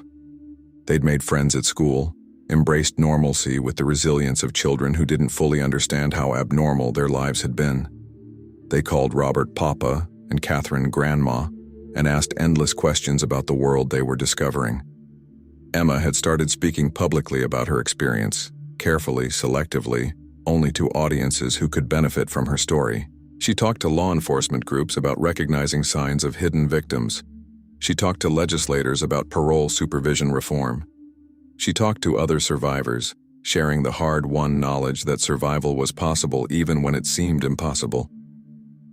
They'd made friends at school, embraced normalcy with the resilience of children who didn't fully understand how abnormal their lives had been. They called Robert Papa and Catherine Grandma and asked endless questions about the world they were discovering. Emma had started speaking publicly about her experience, carefully, selectively, only to audiences who could benefit from her story. She talked to law enforcement groups about recognizing signs of hidden victims. She talked to legislators about parole supervision reform. She talked to other survivors, sharing the hard-won knowledge that survival was possible even when it seemed impossible.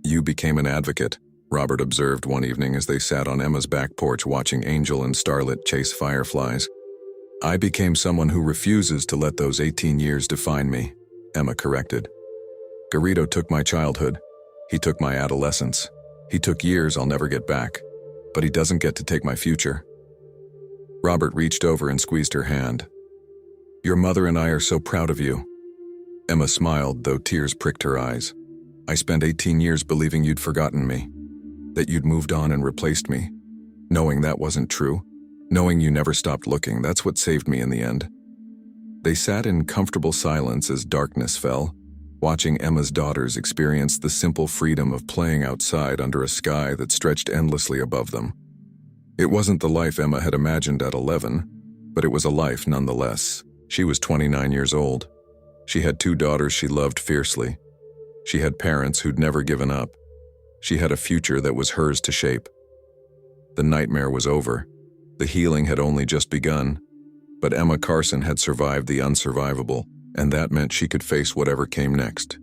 "You became an advocate," Robert observed one evening as they sat on Emma's back porch watching Angel and Starlet chase fireflies. "I became someone who refuses to let those 18 years define me," Emma corrected. "Garrido took my childhood. He took my adolescence. He took years I'll never get back. But he doesn't get to take my future." Robert reached over and squeezed her hand. "Your mother and I are so proud of you." Emma smiled, though tears pricked her eyes. "I spent 18 years believing you'd forgotten me, that you'd moved on and replaced me. Knowing that wasn't true, knowing you never stopped looking, that's what saved me in the end." They sat in comfortable silence as darkness fell, watching Emma's daughters experience the simple freedom of playing outside under a sky that stretched endlessly above them. It wasn't the life Emma had imagined at 11, but it was a life nonetheless. She was 29 years old. She had 2 daughters she loved fiercely. She had parents who'd never given up. She had a future that was hers to shape. The nightmare was over. The healing had only just begun. But Emma Carson had survived the unsurvivable, and that meant she could face whatever came next.